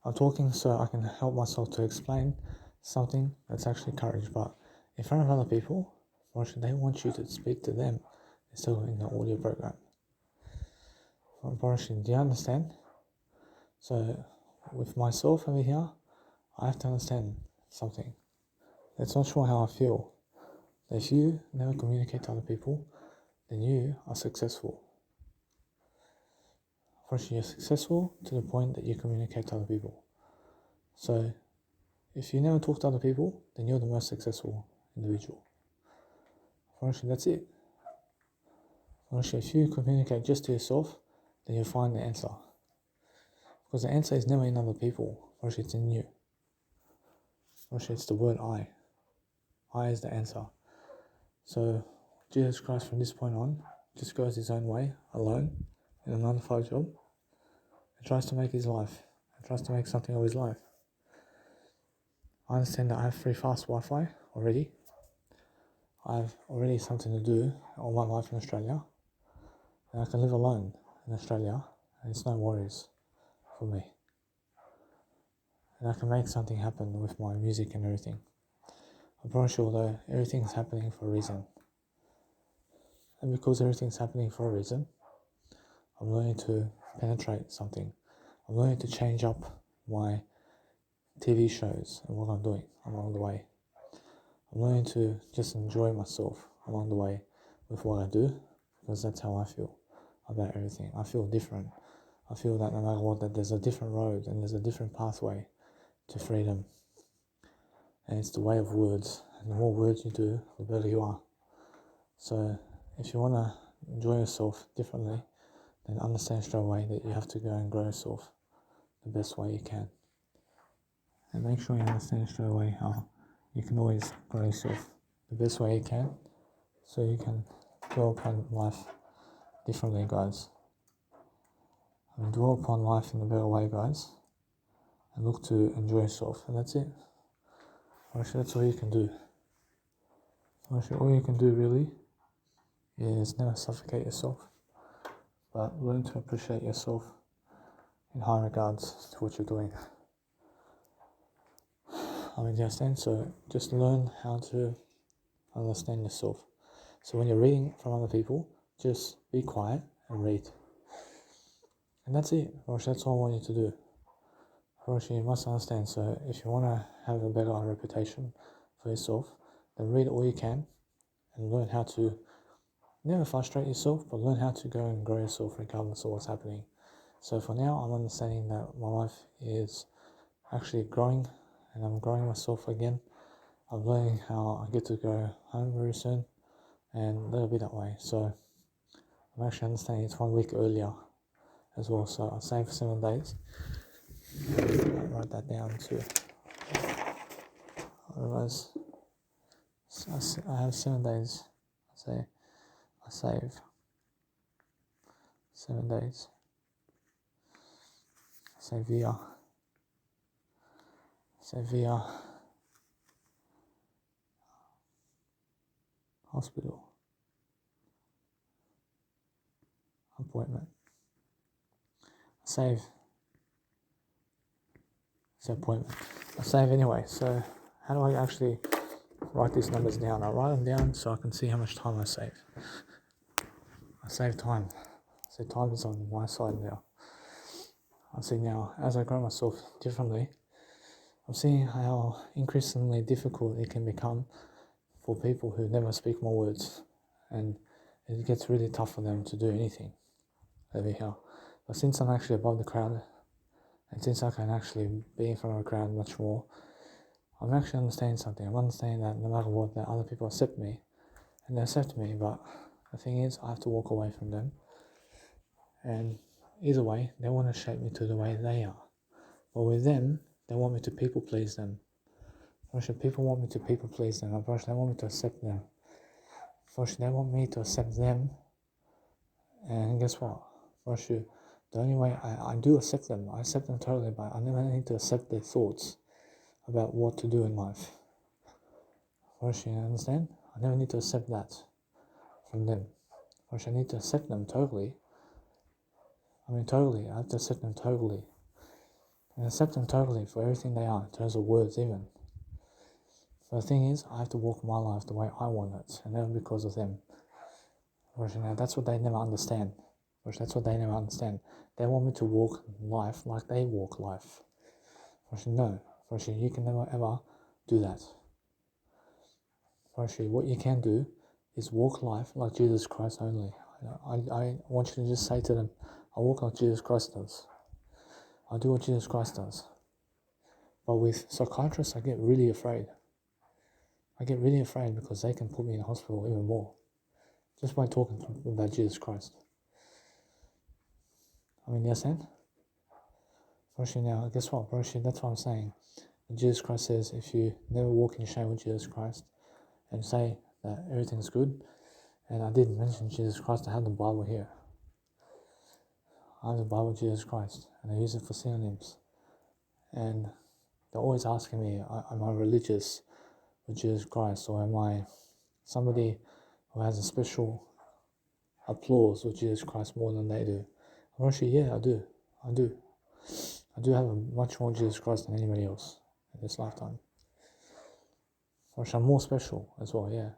[SPEAKER 1] I'm talking so I can help myself to explain something that's actually courage. But in front of other people, they want you to speak to them instead of in the audio program. Do you understand? So with myself over here, I have to understand something. It's not sure how I feel. If you never communicate to other people, then you are successful. First, you're successful to the point that you communicate to other people. So, if you never talk to other people, then you're the most successful individual. First, that's it. First, if you communicate just to yourself, then you'll find the answer. Because the answer is never in other people. First, it's in you. First, it's the word I. I is the answer. So, Jesus Christ from this point on just goes his own way, alone, in a 9-to-5 job, and tries to make his life, and tries to make something of his life. I understand that I have free fast Wi-Fi already. I have already something to do all my life in Australia, and I can live alone in Australia, and it's no worries for me. And I can make something happen with my music and everything. I'm pretty sure though, everything's happening for a reason. And because everything's happening for a reason, I'm learning to penetrate something. I'm learning to change up my TV shows and what I'm doing along the way. I'm learning to just enjoy myself along the way with what I do, because that's how I feel about everything. I feel different. I feel that no matter what, that there's a different road and there's a different pathway to freedom. And it's the way of words. And the more words you do, the better you are. So if you want to enjoy yourself differently, then understand straight away that you have to go and grow yourself the best way you can. And make sure you understand straight away how you can always grow yourself the best way you can, so you can dwell upon life differently, guys. And dwell upon life in a better way, guys. And look to enjoy yourself, and that's it. Actually, that's all you can do. Actually, all you can do really is never suffocate yourself, but learn to appreciate yourself in high regards to what you're doing. I mean, you understand? So just learn how to understand yourself. So when you're reading from other people, just be quiet and read. And that's it. That's all I want you to do. You must understand. So if you want to have a better reputation for yourself, then read all you can and learn how to never frustrate yourself, but learn how to go and grow yourself regardless of what's happening. So for now, I'm understanding that my life is actually growing, and I'm growing myself again. I'm learning how I get to go home very soon, and that'll be that way. So I'm actually understanding it's 1 week earlier as well. So I saved 7 days. I'll write that down too. Otherwise, I have 7 days. I save 7 days. Say via hospital appointment. Save the appointment. I save anyway. So how do I actually write these numbers down? I write them down so I can see how much time I save. I save time. So time is on my side now. I see now, as I grow myself differently, I'm seeing how increasingly difficult it can become for people who never speak more words, and it gets really tough for them to do anything over here. But since I'm actually above the crowd, and since I can actually be in front of a crowd much more, I'm actually understanding something. I'm understanding that no matter what, that other people accept me, and they accept me, but the thing is, I have to walk away from them. And either way, they want to shape me to the way they are. But with them, they want me to people please them. First, people want me to people please them. First, they want me to accept them. First, they want me to accept them. And guess what? First, the only way I do accept them, I accept them totally, but I never need to accept their thoughts about what to do in life. First, you understand? I never need to accept that from them. First, I need to accept them totally. Totally. I have to accept them totally. And accept them totally for everything they are, in terms of words even. But the thing is, I have to walk my life the way I want it, and never because of them. That's what they never understand. That's what they never understand. They want me to walk life like they walk life. No. You can never ever do that. Actually, what you can do is walk life like Jesus Christ only. I want you to just say to them, I walk like Jesus Christ does. I do what Jesus Christ does. But with psychiatrists, I get really afraid. I get really afraid because they can put me in hospital even more just by talking about Jesus Christ. I mean, you understand? Actually, now, guess what? Actually, that's what I'm saying. And Jesus Christ says, if you never walk in shame with Jesus Christ and say that everything's good, and I didn't mention Jesus Christ, I have the Bible here. I have the Bible of Jesus Christ, and I use it for synonyms. And they're always asking me, am I religious with Jesus Christ, or am I somebody who has a special applause with Jesus Christ more than they do? I'm actually, yeah, I do. I do have a much more Jesus Christ than anybody else in this lifetime. I'm more special as well, yeah.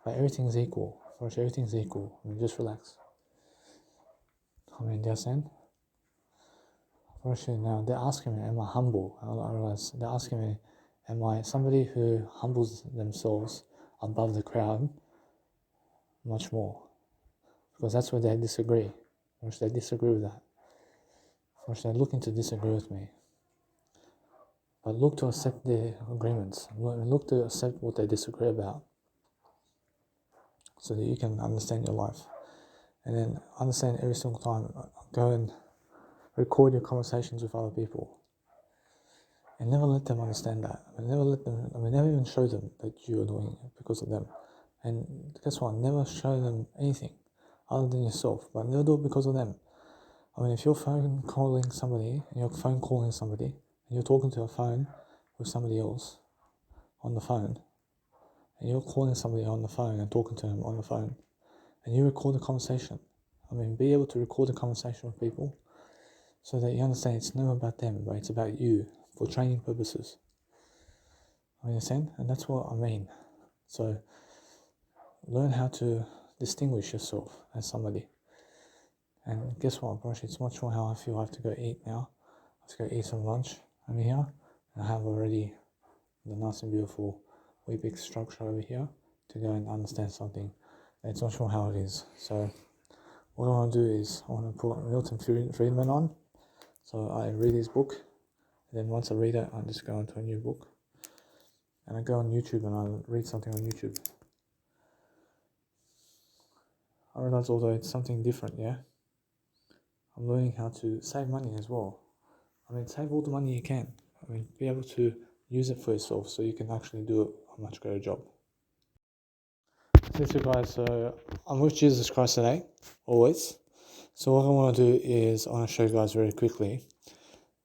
[SPEAKER 1] But everything's equal. Everything's equal. I mean, just relax. I mean, do you understand? Actually, now they're asking me, am I humble? I realize they're asking me, am I somebody who humbles themselves above the crowd much more? Because that's where they disagree. They disagree with that. They're looking to disagree with me. But look to accept their agreements. Look to accept what they disagree about, so that you can understand your life. And then understand every single time. Go and record your conversations with other people. And never let them understand that. Never even show them that you are doing it because of them. And guess what? Never show them anything other than yourself. But never do it because of them. I mean, if you're phone calling somebody, and you're talking to a phone with somebody else on the phone, and you're calling somebody on the phone and talking to them on the phone, and you record the conversation. I mean, be able to record the conversation with people so that you understand it's never about them, but it's about you for training purposes. I understand? And that's what I mean. So learn how to distinguish yourself as somebody. And guess what, Brush? It's much more how I feel. I have to go eat now. I have to go eat some lunch over here. And I have already the nice and beautiful Weebix structure over here to go and understand something. It's not sure how it is. So what I want to do is I want to put Milton Friedman on. So I read his book. And then once I read it, I just go into a new book. And I go on YouTube and I read something on YouTube. I realize although it's something different, yeah, I'm learning how to save money as well. I mean, save all the money you can. I mean, be able to use it for yourself so you can actually do a much greater job. So guys, I'm with Jesus Christ today, always. So what I want to do is I want to show you guys very quickly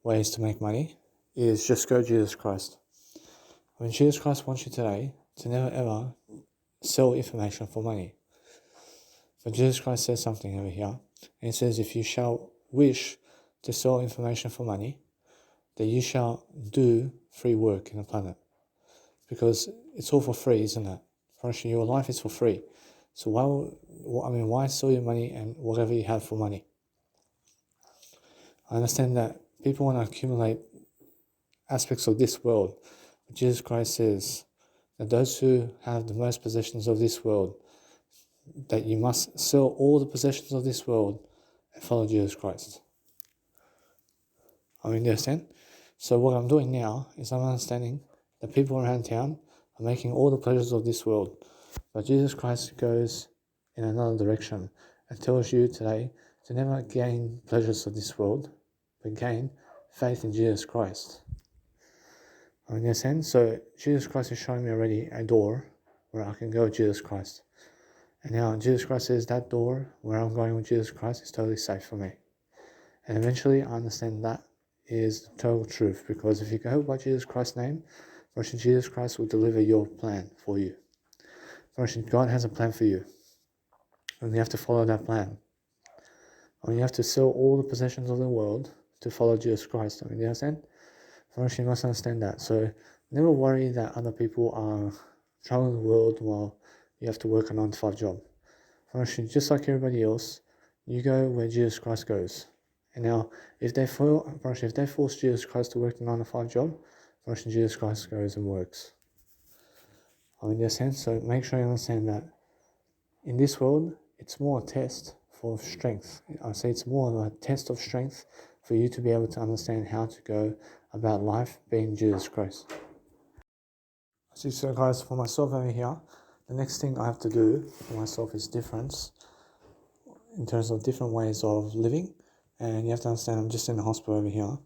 [SPEAKER 1] ways to make money. Is just go Jesus Christ. I mean, Jesus Christ wants you today to never ever sell information for money. But Jesus Christ says something over here, and it says, if you shall wish to sell information for money, that you shall do free work in the planet. Because it's all for free, isn't it? Actually, your life is for free. So why sell your money and whatever you have for money? I understand that people want to accumulate aspects of this world. But Jesus Christ says that those who have the most possessions of this world, that you must sell all the possessions of this world and follow Jesus Christ. I mean, you understand? So what I'm doing now is I'm understanding that people around town are making all the pleasures of this world. But Jesus Christ goes in another direction and tells you today to never gain pleasures of this world, but gain faith in Jesus Christ. I mean, you understand? So Jesus Christ is showing me already a door where I can go with Jesus Christ. And now Jesus Christ says that door where I'm going with Jesus Christ is totally safe for me. And eventually I understand that is the total truth, because if you go by Jesus Christ's name, Jesus Christ will deliver your plan for you. God has a plan for you, and you have to follow that plan. I mean, you have to sell all the possessions of the world to follow Jesus Christ. I mean, you understand? You must understand that. So never worry that other people are traveling the world while you have to work a 9-to-5 job. Just like everybody else, you go where Jesus Christ goes. And now, if they force Jesus Christ to work the 9-to-5 job, Jesus Christ goes and works. in a sense, so make sure you understand that in this world, it's more a test for strength. I say it's more of a test of strength for you to be able to understand how to go about life being Jesus Christ. So guys, for myself over here, the next thing I have to do for myself is difference in terms of different ways of living. And you have to understand, I'm just in the hospital over here,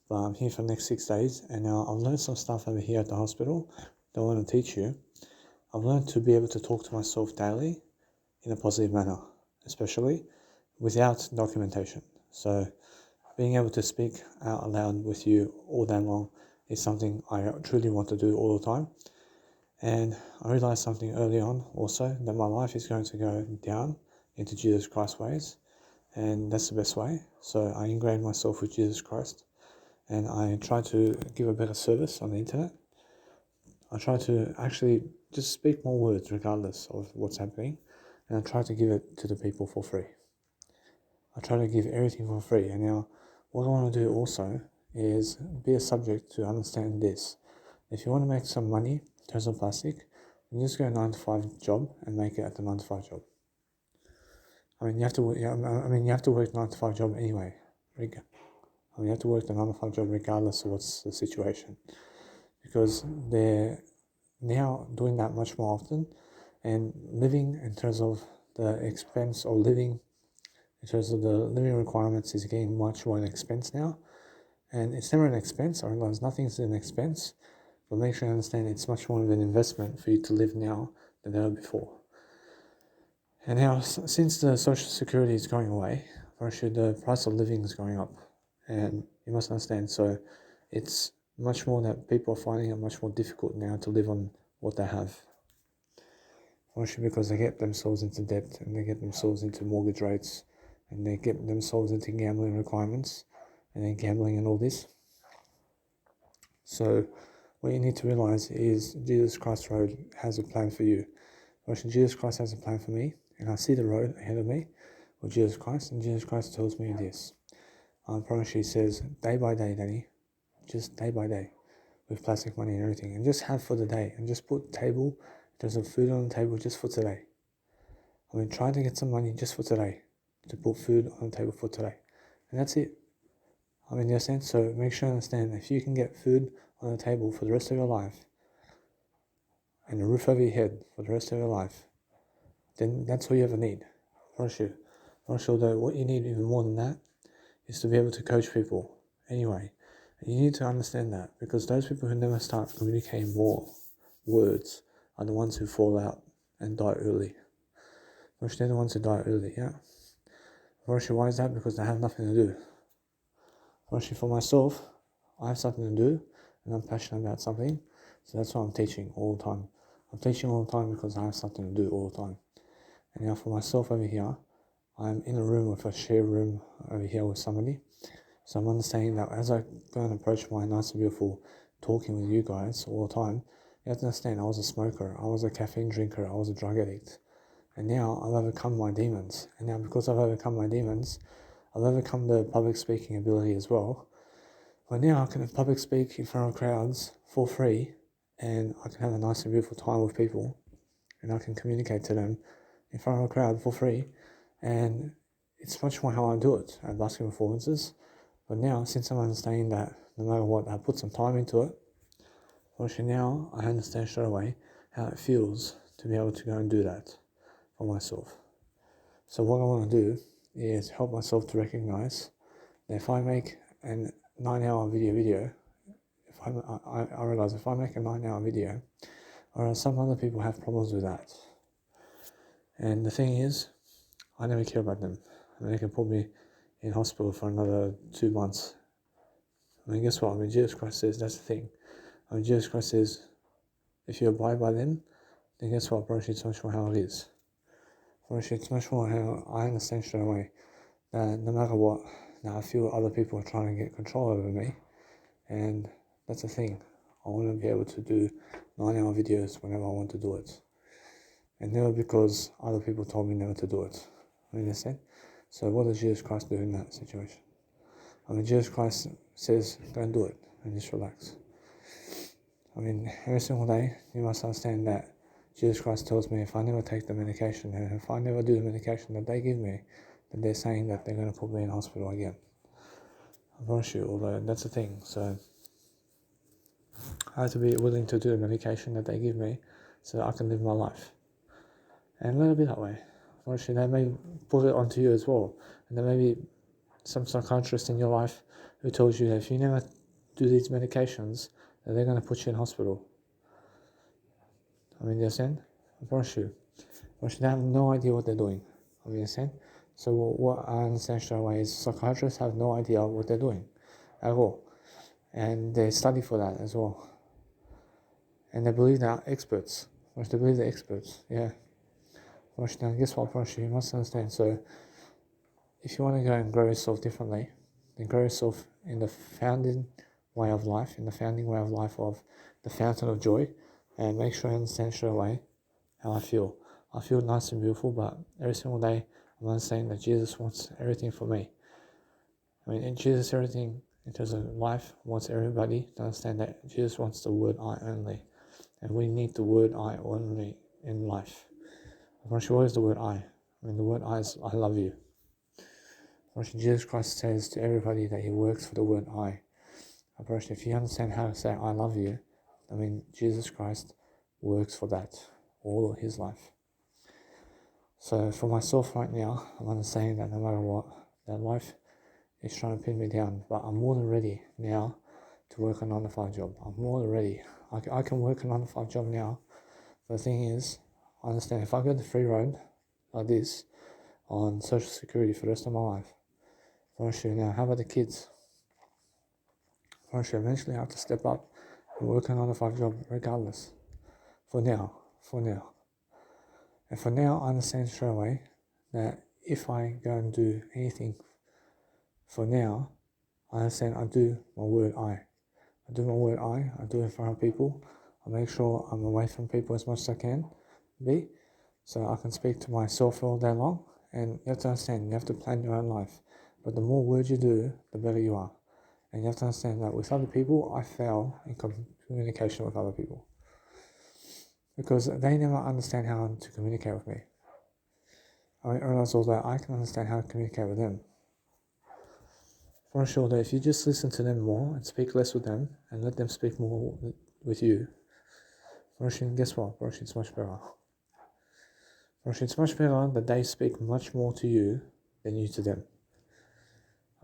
[SPEAKER 1] but I'm here for the next 6 days, and now I've learned some stuff over here at the hospital that I want to teach you. I've learned to be able to talk to myself daily in a positive manner, especially without documentation. So being able to speak out aloud with you all day long is something I truly want to do all the time. And I realized something early on also, that my life is going to go down into Jesus Christ ways, and that's the best way. So I ingrained myself with Jesus Christ, and I try to give a better service on the internet. I try to actually just speak more words regardless of what's happening, and I try to give it to the people for free. I try to give everything for free. And now what I want to do also is be a subject to understand this. If you want to make some money in terms of plastic, you just go a 9-to-5 job and make it at the 9-to-5 job. You have to work. You have to work 9-to-5 job anyway. You have to work the 9-to-5 job regardless of what's the situation, because they're now doing that much more often, and living in terms of the expense of living, in terms of the living requirements, is getting much more an expense now. And it's never an expense. I realize nothing's an expense, but make sure you understand it's much more of an investment for you to live now than ever before. And now, since the social security is going away, actually the price of living is going up, and you must understand. So it's much more that people are finding it much more difficult now to live on what they have. Actually, because they get themselves into debt, and they get themselves into mortgage rates, and they get themselves into gambling requirements, and then gambling and all this. So what you need to realize is Jesus Christ Road has a plan for you. Actually, Jesus Christ has a plan for me, and I see the road ahead of me with Jesus Christ, and Jesus Christ tells me this. I promise you, he says, day by day, Danny, just day by day, with plastic money and everything, and just have for the day, and just put there's some food on the table just for today. Try to get some money just for today, to put food on the table for today, and that's it. In a sense, so make sure you understand, if you can get food on the table for the rest of your life, and a roof over your head for the rest of your life, then that's all you ever need. For sure. Though, what you need even more than that is to be able to coach people anyway. And you need to understand that, because those people who never start communicating more words are the ones who fall out and die early. They're the ones who die early, yeah. Why is that? Because they have nothing to do. For myself, I have something to do, and I'm passionate about something, so that's why I'm teaching all the time. I'm teaching all the time because I have something to do all the time. And now for myself over here, I'm in a room with a share room over here with somebody. So I'm understanding that as I go and approach my nice and beautiful talking with you guys all the time, you have to understand I was a smoker, I was a caffeine drinker, I was a drug addict. And now I've overcome my demons. And now because I've overcome my demons, I've overcome the public speaking ability as well. But now I can public speak in front of crowds for free, and I can have a nice and beautiful time with people, and I can communicate to them in front of a crowd for free. And it's much more how I do it at basketball performances. But now, since I'm understanding that no matter what, I put some time into it, actually now I understand straight away how it feels to be able to go and do that for myself. So what I want to do is help myself to recognize that if I make a 9-hour video, I realize if I make a 9-hour video, or some other people have problems with that. And the thing is, I never care about them. They can put me in hospital for another 2 months. Guess what? Jesus Christ says, that's the thing. Jesus Christ says, if you abide by them, then guess what? Bro, it's much more how it is. Bro, it's much more how I understand straight away that no matter what, now I feel other people are trying to get control over me. And that's the thing. I want to be able to do 9-hour videos whenever I want to do it. And never because other people told me never to do it. You understand? So what does Jesus Christ do in that situation? Jesus Christ says, don't do it, and just relax. I mean, every single day, you must understand that Jesus Christ tells me if I never take the medication and if I never do the medication that they give me, then they're saying that they're going to put me in hospital again. I promise you, although that's the thing. So I have to be willing to do the medication that they give me so that I can live my life. And let it be that way. Unfortunately, they may put it onto you as well. And there may be some psychiatrist in your life who tells you that if you never do these medications, that they're going to put you in hospital. I mean, you understand? I promise you. They have no idea what they're doing. I mean, you understand? So what I understand straight away is psychiatrists have no idea what they're doing at all. And they study for that as well. And they believe they're experts. They believe they're experts, yeah. Now, guess what, you must understand. So, if you want to go and grow yourself differently, then grow yourself in the founding way of life, of the fountain of joy, and make sure you understand straight away how I feel. I feel nice and beautiful, but every single day I'm understanding that Jesus wants everything for me. I mean, in Jesus, everything in terms of life wants everybody to understand that Jesus wants the word I only. And we need the word I only in life. What is the word I? I mean, the word I is I love you. Jesus Christ says to everybody that he works for the word I. If you understand how to say I love you, I mean, Jesus Christ works for that all of his life. So for myself right now, I'm understanding that no matter what, that life is trying to pin me down, but I'm more than ready now to work a 9 to 5 job. I'm more than ready. I can work a 9 to 5 job now. But the thing is, I understand if I go the free road like this on Social Security for the rest of my life, now, how about the kids? Eventually I have to step up and work a 9 to 5 job regardless. For now. And for now, I understand straight away that if I go and do anything for now, I understand I do my word I. I do my word I do it in front of people. I make sure I'm away from people as much as I can be, so I can speak to myself all day long. And you have to understand, you have to plan your own life. But the more words you do, the better you are. And you have to understand that with other people, I fail in communication with other people. Because they never understand how to communicate with me. I realize also I can understand how to communicate with them. For sure that if you just listen to them more and speak less with them and let them speak more with you, guess what? It's much better. It's much better that they speak much more to you than you to them.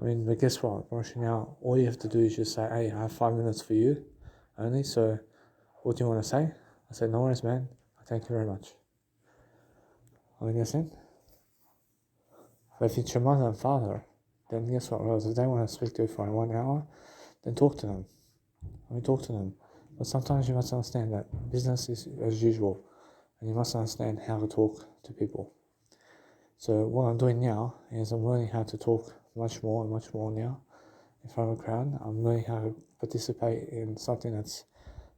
[SPEAKER 1] I mean, but guess what? Now, all you have to do is just say, hey, I have 5 minutes for you only, so what do you want to say? I said, no worries, man. Thank you very much. I mean, listen. But if it's your mother and father, then guess what? Well, if they want to speak to you for 1 hour, then talk to them. Talk to them. But sometimes you must understand that business is as usual, and you must understand how to talk to people. So what I'm doing now is I'm learning how to talk much more now in front of a crowd. I'm learning how to participate in something that's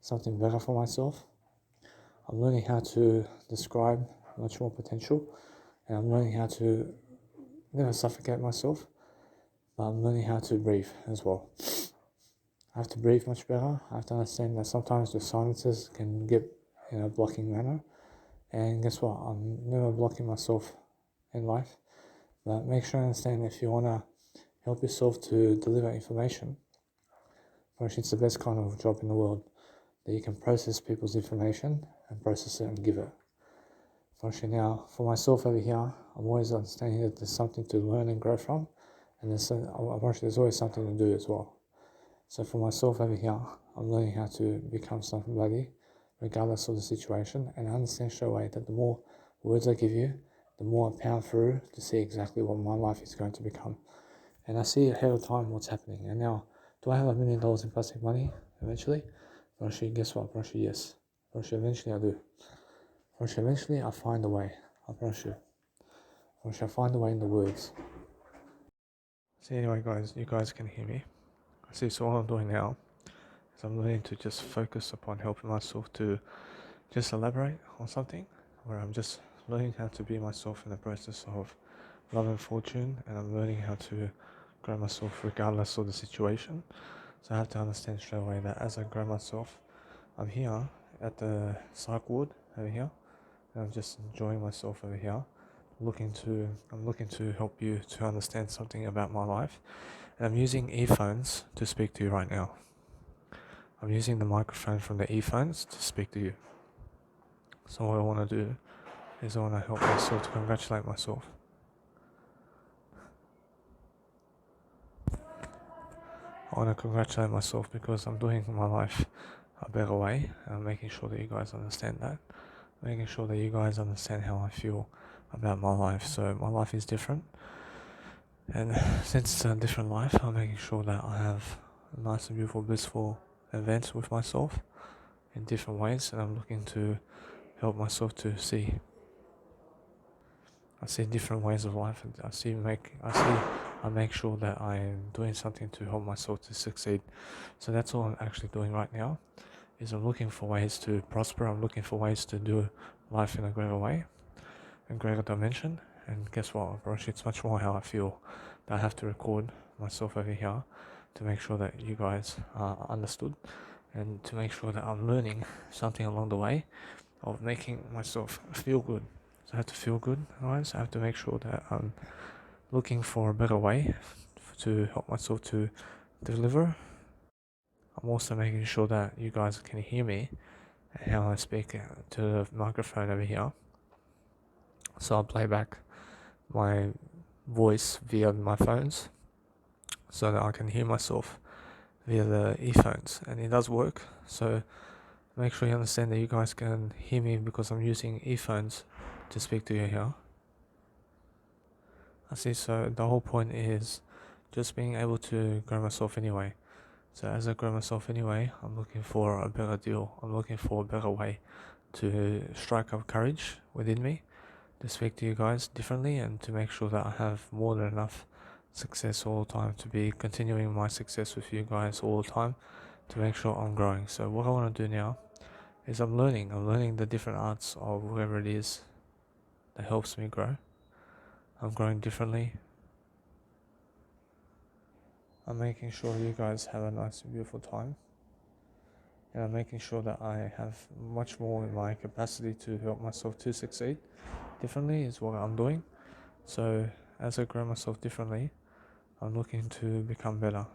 [SPEAKER 1] something better for myself. I'm learning how to describe much more potential, and I'm learning how to never suffocate myself, but I'm learning how to breathe as well. I have to breathe much better. I have to understand that sometimes the silences can get in a blocking manner, and guess what? I'm never blocking myself in life. But make sure you understand if you want to help yourself to deliver information, it's the best kind of job in the world, that you can process people's information and process it and give it. Now, for myself over here, I'm always understanding that there's something to learn and grow from, and there's always something to do as well. So for myself over here, I'm learning how to become somebody, regardless of the situation, and I understand straight away that the more words I give you, the more I pound through to see exactly what my life is going to become. And I see ahead of time what's happening. And now, do I have $1 million in plastic money eventually? Guess what? Yes. Eventually I do. Eventually I find a way. I promise you. I find a way in the words. So anyway, guys, you guys can hear me. See, so what I'm doing now is I'm learning to just focus upon helping myself to just elaborate on something, where I'm just learning how to be myself in the process of love and fortune, and I'm learning how to grow myself regardless of the situation. So I have to understand straight away that as I grow myself, I'm here at the psych ward over here, and I'm just enjoying myself over here. I'm looking to help you to understand something about my life, and I'm using earphones to speak to you right now. I'm using the microphone from the earphones to speak to you. So what I want to do is I want to help myself to congratulate myself. I want to congratulate myself because I'm doing my life a better way. I'm making sure that you guys understand that. Making sure that you guys understand how I feel about my life. So my life is different. And since it's a different life, I'm making sure that I have a nice and beautiful, blissful events with myself in different ways. And I'm looking to help myself to see. I see different ways of life, and I make sure that I am doing something to help myself to succeed. So that's all I'm actually doing right now. Is I'm looking for ways to prosper. I'm looking for ways to do life in a greater way, in greater dimension. And guess what, Brosh? It's much more how I feel that I have to record myself over here to make sure that you guys are understood, and to make sure that I'm learning something along the way of making myself feel good. So I have to feel good, alright? So I have to make sure that I'm looking for a better way to help myself to deliver. I'm also making sure that you guys can hear me and how I speak to the microphone over here. So I'll play back my voice via my phones so that I can hear myself via the earphones, and it does work. So make sure you understand that you guys can hear me because I'm using earphones to speak to you here. I see, so the whole point is just being able to grow myself anyway. So as I grow myself anyway, I'm looking for a better deal. I'm looking for a better way to strike up courage within me, to speak to you guys differently, and to make sure that I have more than enough success all the time, to be continuing my success with you guys all the time, to make sure I'm growing. So what I want to do now is I'm learning the different arts of whatever it is that helps me grow. I'm growing differently. I'm making sure you guys have a nice and beautiful time, and I'm making sure that I have much more in my capacity to help myself to succeed differently is what I'm doing. So as I grow myself differently, I'm looking to become better.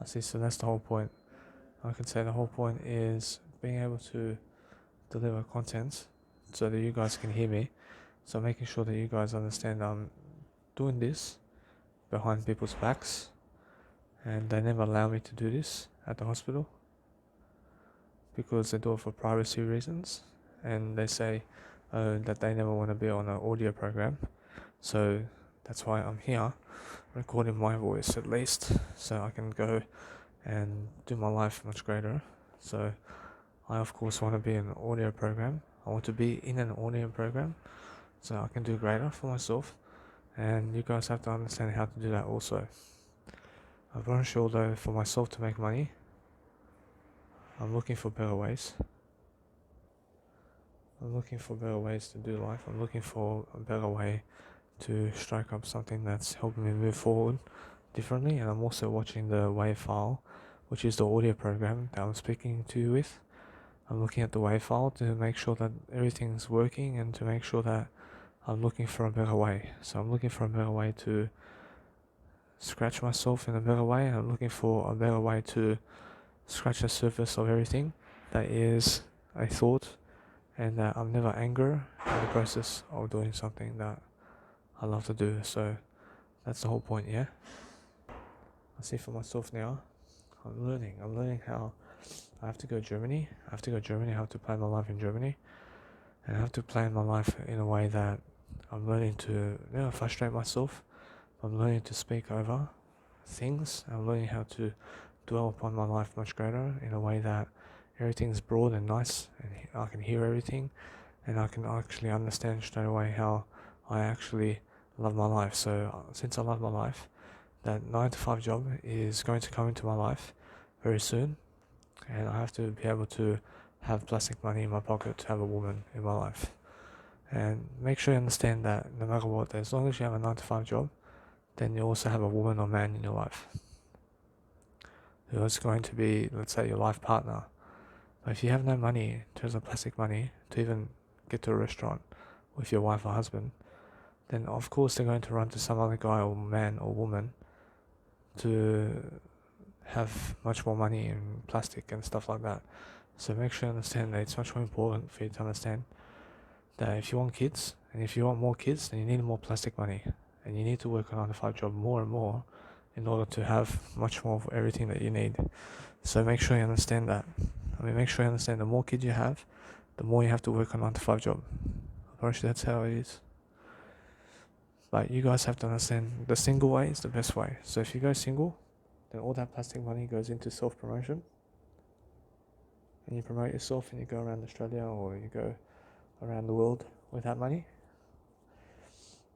[SPEAKER 1] I see, so that's the whole point. I can say the whole point is being able to deliver content so that you guys can hear me. So making sure that you guys understand I'm doing this behind people's backs, and they never allow me to do this at the hospital because they do it for privacy reasons, and they say that they never want to be on an audio program. So that's why I'm here recording my voice at least, so I can go and do my life much greater. So I of course want to be in an audio program. I want to be in an audio program so I can do greater for myself, and you guys have to understand how to do that also. I'm very sure though, for myself to make money, I'm looking for better ways. I'm looking for better ways to do life. I'm looking for a better way to strike up something that's helping me move forward differently. And I'm also watching the WAV file, which is the audio program that I'm speaking to you with. I'm looking at the WAV file to make sure that everything's working, and to make sure that I'm looking for a better way. So I'm looking for a better way to scratch myself in a better way. I'm looking for a better way to scratch the surface of everything that is a thought, and that I'm never angry in the process of doing something that I love to do. So that's the whole point, yeah? I see for myself now, I'm learning how I have to go to Germany. I have to plan my life in Germany, and I have to plan my life in a way that I'm learning to never frustrate myself. I'm learning to speak over things. I'm learning how to dwell upon my life much greater in a way that everything's broad and nice, and I can hear everything, and I can actually understand straight away how I actually love my life. So since I love my life, that 9 to 5 job is going to come into my life very soon, and I have to be able to have plastic money in my pocket to have a woman in my life. And make sure you understand that no matter what, as long as you have a 9 to 5 job, then you also have a woman or man in your life. who is going to be, let's say, your life partner. But if you have no money, in terms of plastic money, to even get to a restaurant with your wife or husband, then of course they're going to run to some other guy or man or woman to have much more money in plastic and stuff like that. So make sure you understand that it's much more important for you to understand that if you want kids, and if you want more kids, then you need more plastic money. And you need to work a 9 to 5 job more and more in order to have much more of everything that you need. So make sure you understand that. Make sure you understand the more kids you have, the more you have to work a 9 to 5 job. Apparently that's how it is. But you guys have to understand the single way is the best way. So if you go single, then all that plastic money goes into self-promotion. And you promote yourself and you go around Australia or you go around the world with that money.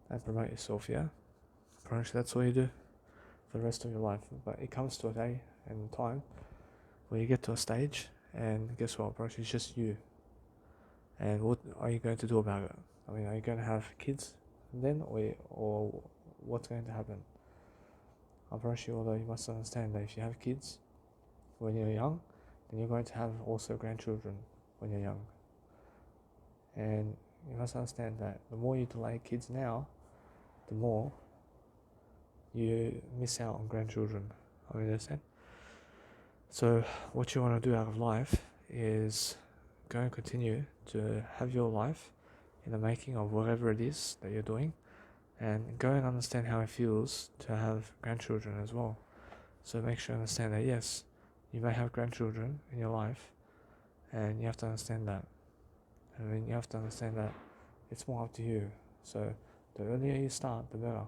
[SPEAKER 1] And promote yourself, yeah? Pretty much that's all you do for the rest of your life. But it comes to a day and time where you get to a stage and guess what, pretty much it's just you. And what are you going to do about it? Are you going to have kids then or what's going to happen? I'm pretty sure, although you must understand that if you have kids when you're young, then you're going to have also grandchildren when you're young. And you must understand that the more you delay kids now, the more you miss out on grandchildren. Understand? So what you want to do out of life is go and continue to have your life in the making of whatever it is that you're doing, and go and understand how it feels to have grandchildren as well. So make sure you understand that yes, you may have grandchildren in your life, and you have to understand that. You have to understand that it's more up to you. So the earlier you start, the better.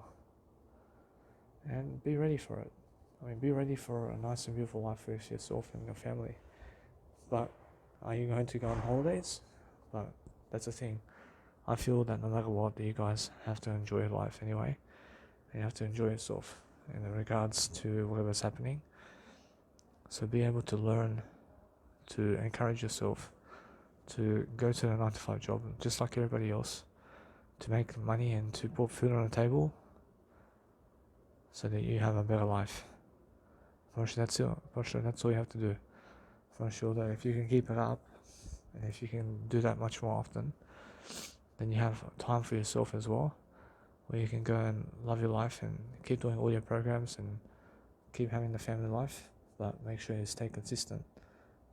[SPEAKER 1] And be ready for it. Be ready for a nice and beautiful life with yourself and your family. But are you going to go on holidays? But that's the thing. I feel that no matter what, you guys have to enjoy life anyway. And you have to enjoy yourself in regards to whatever's happening. So be able to learn to encourage yourself to go to the 9 to 5 job just like everybody else, to make money and to put food on the table so that you have a better life. For sure, that's it. For sure, that's all you have to do. For sure, that if you can keep it up and if you can do that much more often, then you have time for yourself as well, where you can go and love your life and keep doing all your programs and keep having the family life, but make sure you stay consistent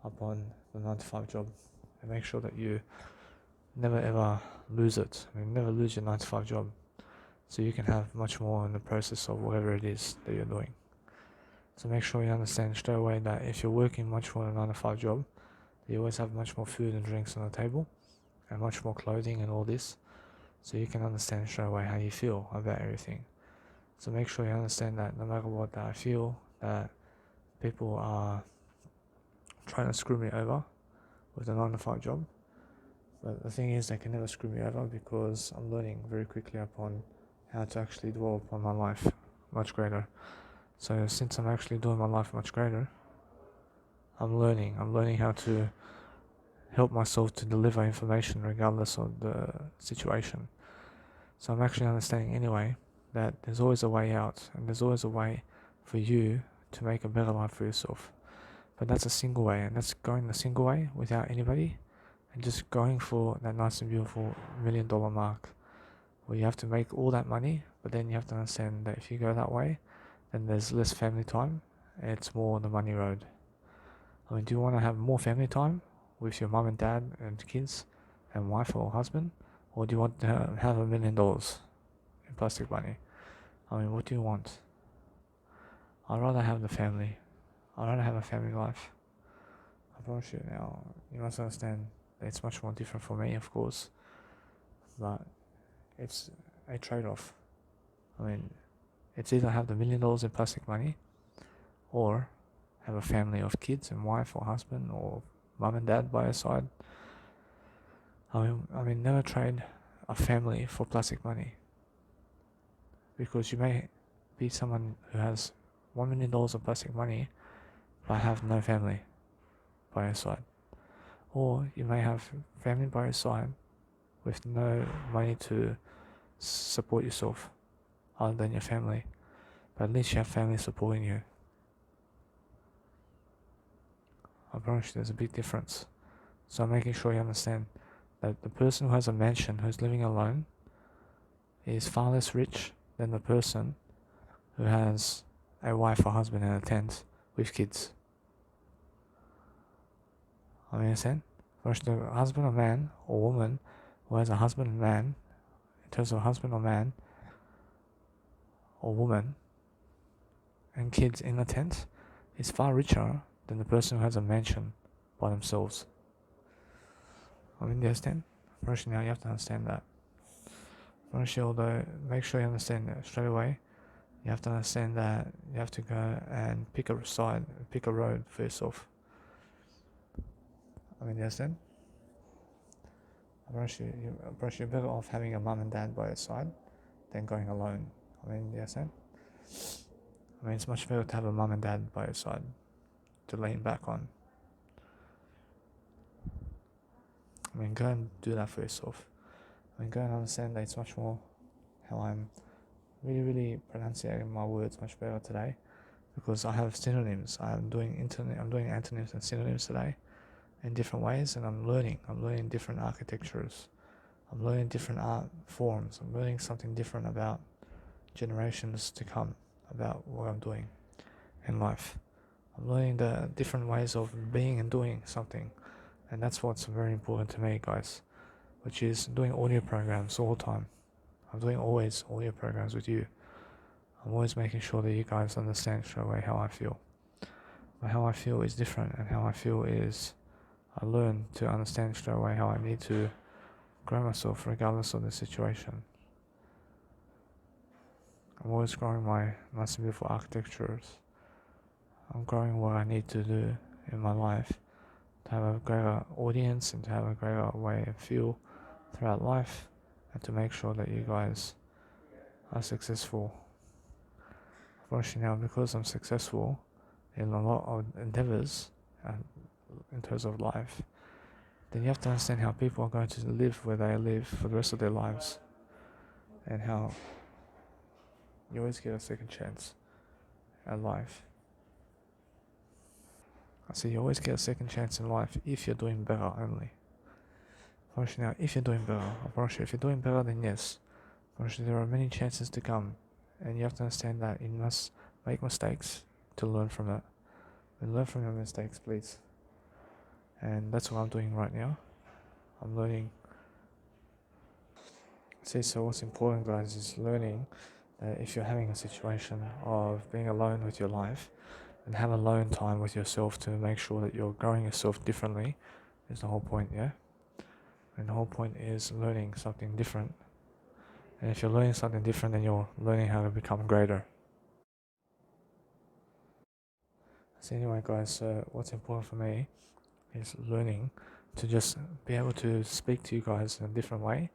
[SPEAKER 1] upon the 9 to 5 job and make sure that you never ever lose it. Never lose your 9 to 5 job, so you can have much more in the process of whatever it is that you're doing. So make sure you understand straight away that if you're working much more than a 9 to 5 job, you always have much more food and drinks on the table and much more clothing and all this, so you can understand straight away how you feel about everything. So make sure you understand that no matter what, that I feel that people are trying to screw me over with a 9 to 5 job, but the thing is they can never screw me over because I'm learning very quickly upon how to actually dwell upon my life much greater. So since I'm actually doing my life much greater, I'm learning how to help myself to deliver information regardless of the situation. So I'm actually understanding anyway that there's always a way out and there's always a way for you to make a better life for yourself. But that's a single way, and that's going the single way without anybody and just going for that nice and beautiful $1 million mark where you have to make all that money, but then you have to understand that if you go that way, then there's less family time and it's more the money road. Do you want to have more family time with your mom and dad and kids and wife or husband, or do you want to have $1 million in plastic money? What do you want? I'd rather have the family. I'd rather have a family life. I promise you. Now, you must understand that it's much more different for me, of course, but it's a trade-off. It's either have the $1 million in plastic money or have a family of kids and wife or husband or mom and dad by your side. Never trade a family for plastic money, because you may be someone who has $1 million of plastic money but have no family by your side, or you may have family by your side with no money to support yourself other than your family, but at least you have family supporting you. I promise you there's a big difference. So I'm making sure you understand that the person who has a mansion, who's living alone, is far less rich than the person who has a wife or husband in a tent with kids. I understand? First, the husband or man or woman who has a husband and man, in terms of husband or man or woman and kids in a tent, is far richer than the person who has a mansion by themselves. I mean, you understand? First, now you have to understand that. First, although, make sure you understand that straight away. You have to understand that you have to go and pick a side, pick a road for yourself. I mean, you understand? You're better off having a mum and dad by your side than going alone. I mean, you understand? I mean, it's much better to have a mum and dad by your side to lean back on. I mean, go and do that for yourself. I mean, go and understand that it's much more how I'm really pronunciating my words much better today, because I have synonyms. I'm doing antonyms and synonyms today in different ways, and I'm learning different architectures. I'm learning different art forms. I'm learning something different about generations to come, about what I'm doing in life. I'm learning the different ways of being and doing something, and that's what's very important to me, guys, which is doing audio programs all the time. I'm doing always audio programs with you. I'm always making sure that you guys understand straight away how I feel. But how I feel is different, and how I feel is I learn to understand straight away how I need to grow myself regardless of the situation. I'm always growing my nice and beautiful architectures. I'm growing what I need to do in my life to have a greater audience and to have a greater way of feel throughout life, and to make sure that you guys are successful. Unfortunately now, because I'm successful in a lot of endeavors in terms of life, then you have to understand how people are going to live where they live for the rest of their lives, and how you always get a second chance at life. So you always get a second chance in life if you're doing better only. Unfortunately now, if you're doing better, if you're doing better, then yes. Unfortunately, there are many chances to come, and you have to understand that you must make mistakes to learn from it. And learn from your mistakes, please. And that's what I'm doing right now. I'm learning. See, so what's important, guys, is learning that if you're having a situation of being alone with your life, then have alone time with yourself to make sure that you're growing yourself differently. Is the whole point, yeah? And the whole point is learning something different. And if you're learning something different, then you're learning how to become greater. So anyway, guys, so what's important for me is learning to just be able to speak to you guys in a different way.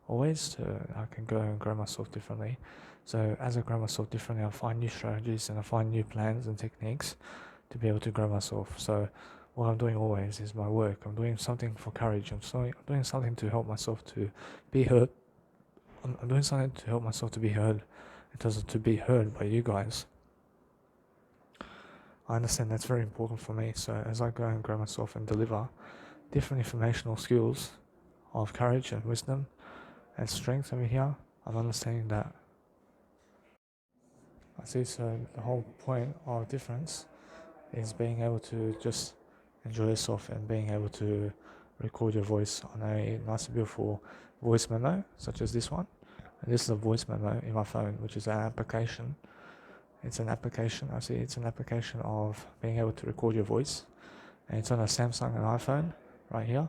[SPEAKER 1] Always, so I can go and grow myself differently. So as I grow myself differently, I find new strategies and I find new plans and techniques to be able to grow myself. So what I'm doing always is my work. I'm doing something for courage. I'm doing something to help myself to be heard. I'm doing something to help myself to be heard, in terms of to be heard by you guys. I understand that's very important for me. So as I go and grow myself and deliver different informational skills of courage and wisdom and strength over here, I'm understanding that. I see, so the whole point of difference is being able to just enjoy yourself and being able to record your voice on a nice and beautiful voice memo, such as this one. And this is a voice memo in my phone, which is an application. It's an application of being able to record your voice. And it's on a Samsung and iPhone right here.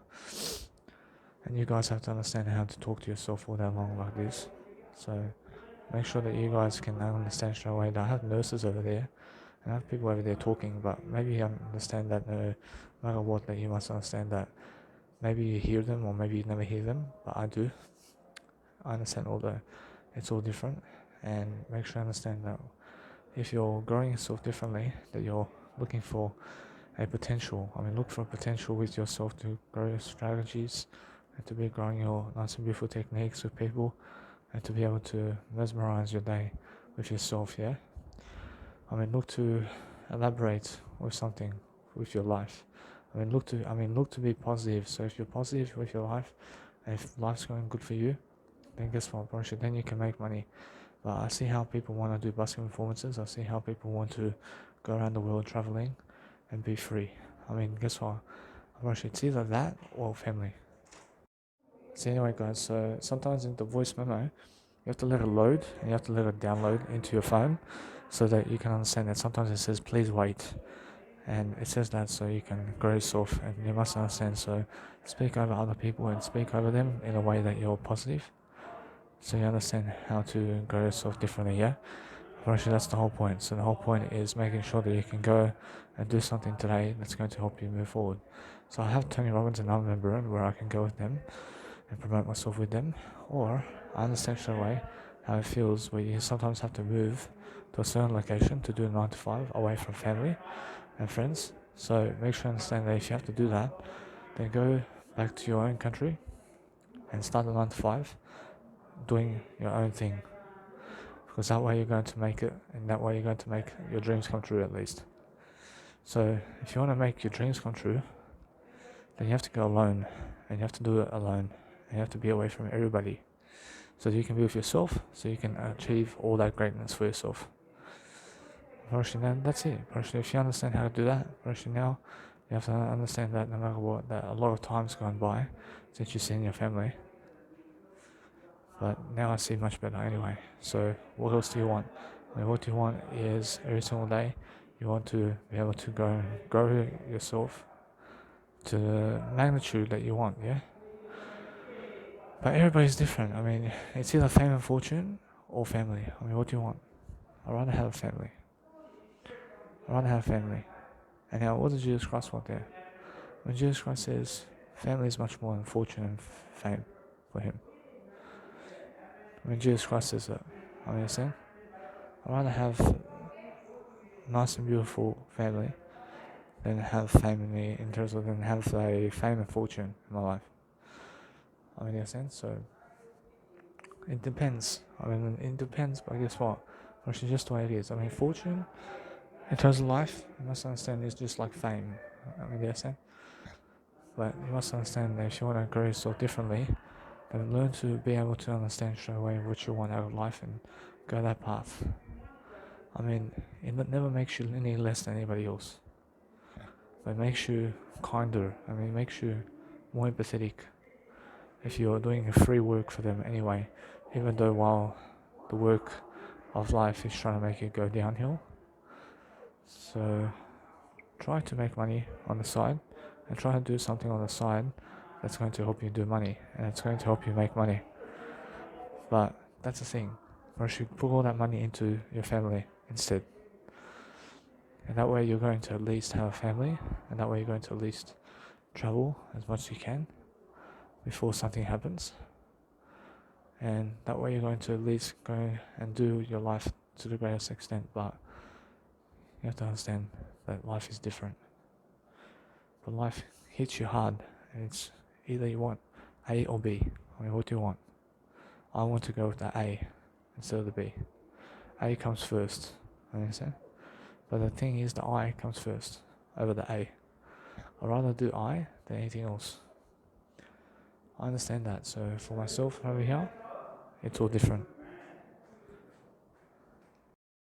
[SPEAKER 1] And you guys have to understand how to talk to yourself all day long like this. So make sure that you guys can understand straight away that I have nurses over there and I have people over there talking, but maybe you understand that no matter what, that you must understand that maybe you hear them or maybe you never hear them, but I do. I understand, although it's all different, and make sure you understand that if you're growing yourself differently, that you're looking for a potential. Look for a potential with yourself to grow your strategies and to be growing your nice and beautiful techniques with people and to be able to mesmerize your day with yourself, yeah? Look to elaborate with something with your life. Look to be positive. So if you're positive with your life, and if life's going good for you, then guess what, bro? Then you can make money. But I see how people want to do busking performances. I see how people want to go around the world traveling and be free. Guess what? It's either that or family. So anyway, guys, so sometimes in the voice memo, you have to let it load and you have to let it download into your phone so that you can understand that sometimes it says please wait, and it says that so you can grow yourself, and you must understand. So speak over other people and speak over them in a way that you're positive, so you understand how to grow yourself differently. Yeah, but actually that's the whole point. So the whole point is making sure that you can go and do something today that's going to help you move forward. So I have Tony Robbins and I'm a member where I can go with them and promote myself with them, or I understand straight away how it feels where you sometimes have to move to a certain location to do a 9 to 5 away from family and friends. So make sure you understand that if you have to do that, then go back to your own country and start a 9 to 5 doing your own thing, because that way you're going to make it, and that way you're going to make your dreams come true at least. So if you want to make your dreams come true, then you have to go alone, and you have to do it alone, and you have to be away from everybody, so that you can be with yourself, so you can achieve all that greatness for yourself. Personally, that's it. Personally, if you understand how to do that, personally now, you have to understand that no matter what, that a lot of time's gone by since you've seen your family. But now I see much better anyway. So what else do you want? What you want is every single day, you want to be able to grow yourself to the magnitude that you want, yeah? But everybody's different. It's either fame and fortune or family. What do you want? I'd rather have a family. And now, what does Jesus Christ want there? When Jesus Christ says family is much more than fortune and fame for him. When Jesus Christ says that, understand? I'd rather have a nice and beautiful family than have fame in terms of than have a fame and fortune in my life. Understand? So it depends. It depends, but guess what? Actually, just the way it is. Fortune in terms of life, you must understand, is just like fame. Understand? But you must understand that if you want to grow yourself differently, then learn to be able to understand straight away what you want out of life and go that path. It never makes you any less than anybody else, but it makes you kinder. It makes you more empathetic if you're doing a free work for them anyway, even though while the work of life is trying to make you go downhill. So try to make money on the side and try to do something on the side that's going to help you do money and it's going to help you make money. But that's the thing. Or you should put all that money into your family instead. And that way you're going to at least have a family, and that way you're going to at least travel as much as you can before something happens. And that way you're going to at least go and do your life to the greatest extent. But you have to understand that life is different. But life hits you hard, and it's either you want A or B. What do you want? I want to go with the A instead of the B. A comes first, understand? But the thing is, the I comes first over the A. I'd rather do I than anything else. I understand that. So for myself over here, it's all different.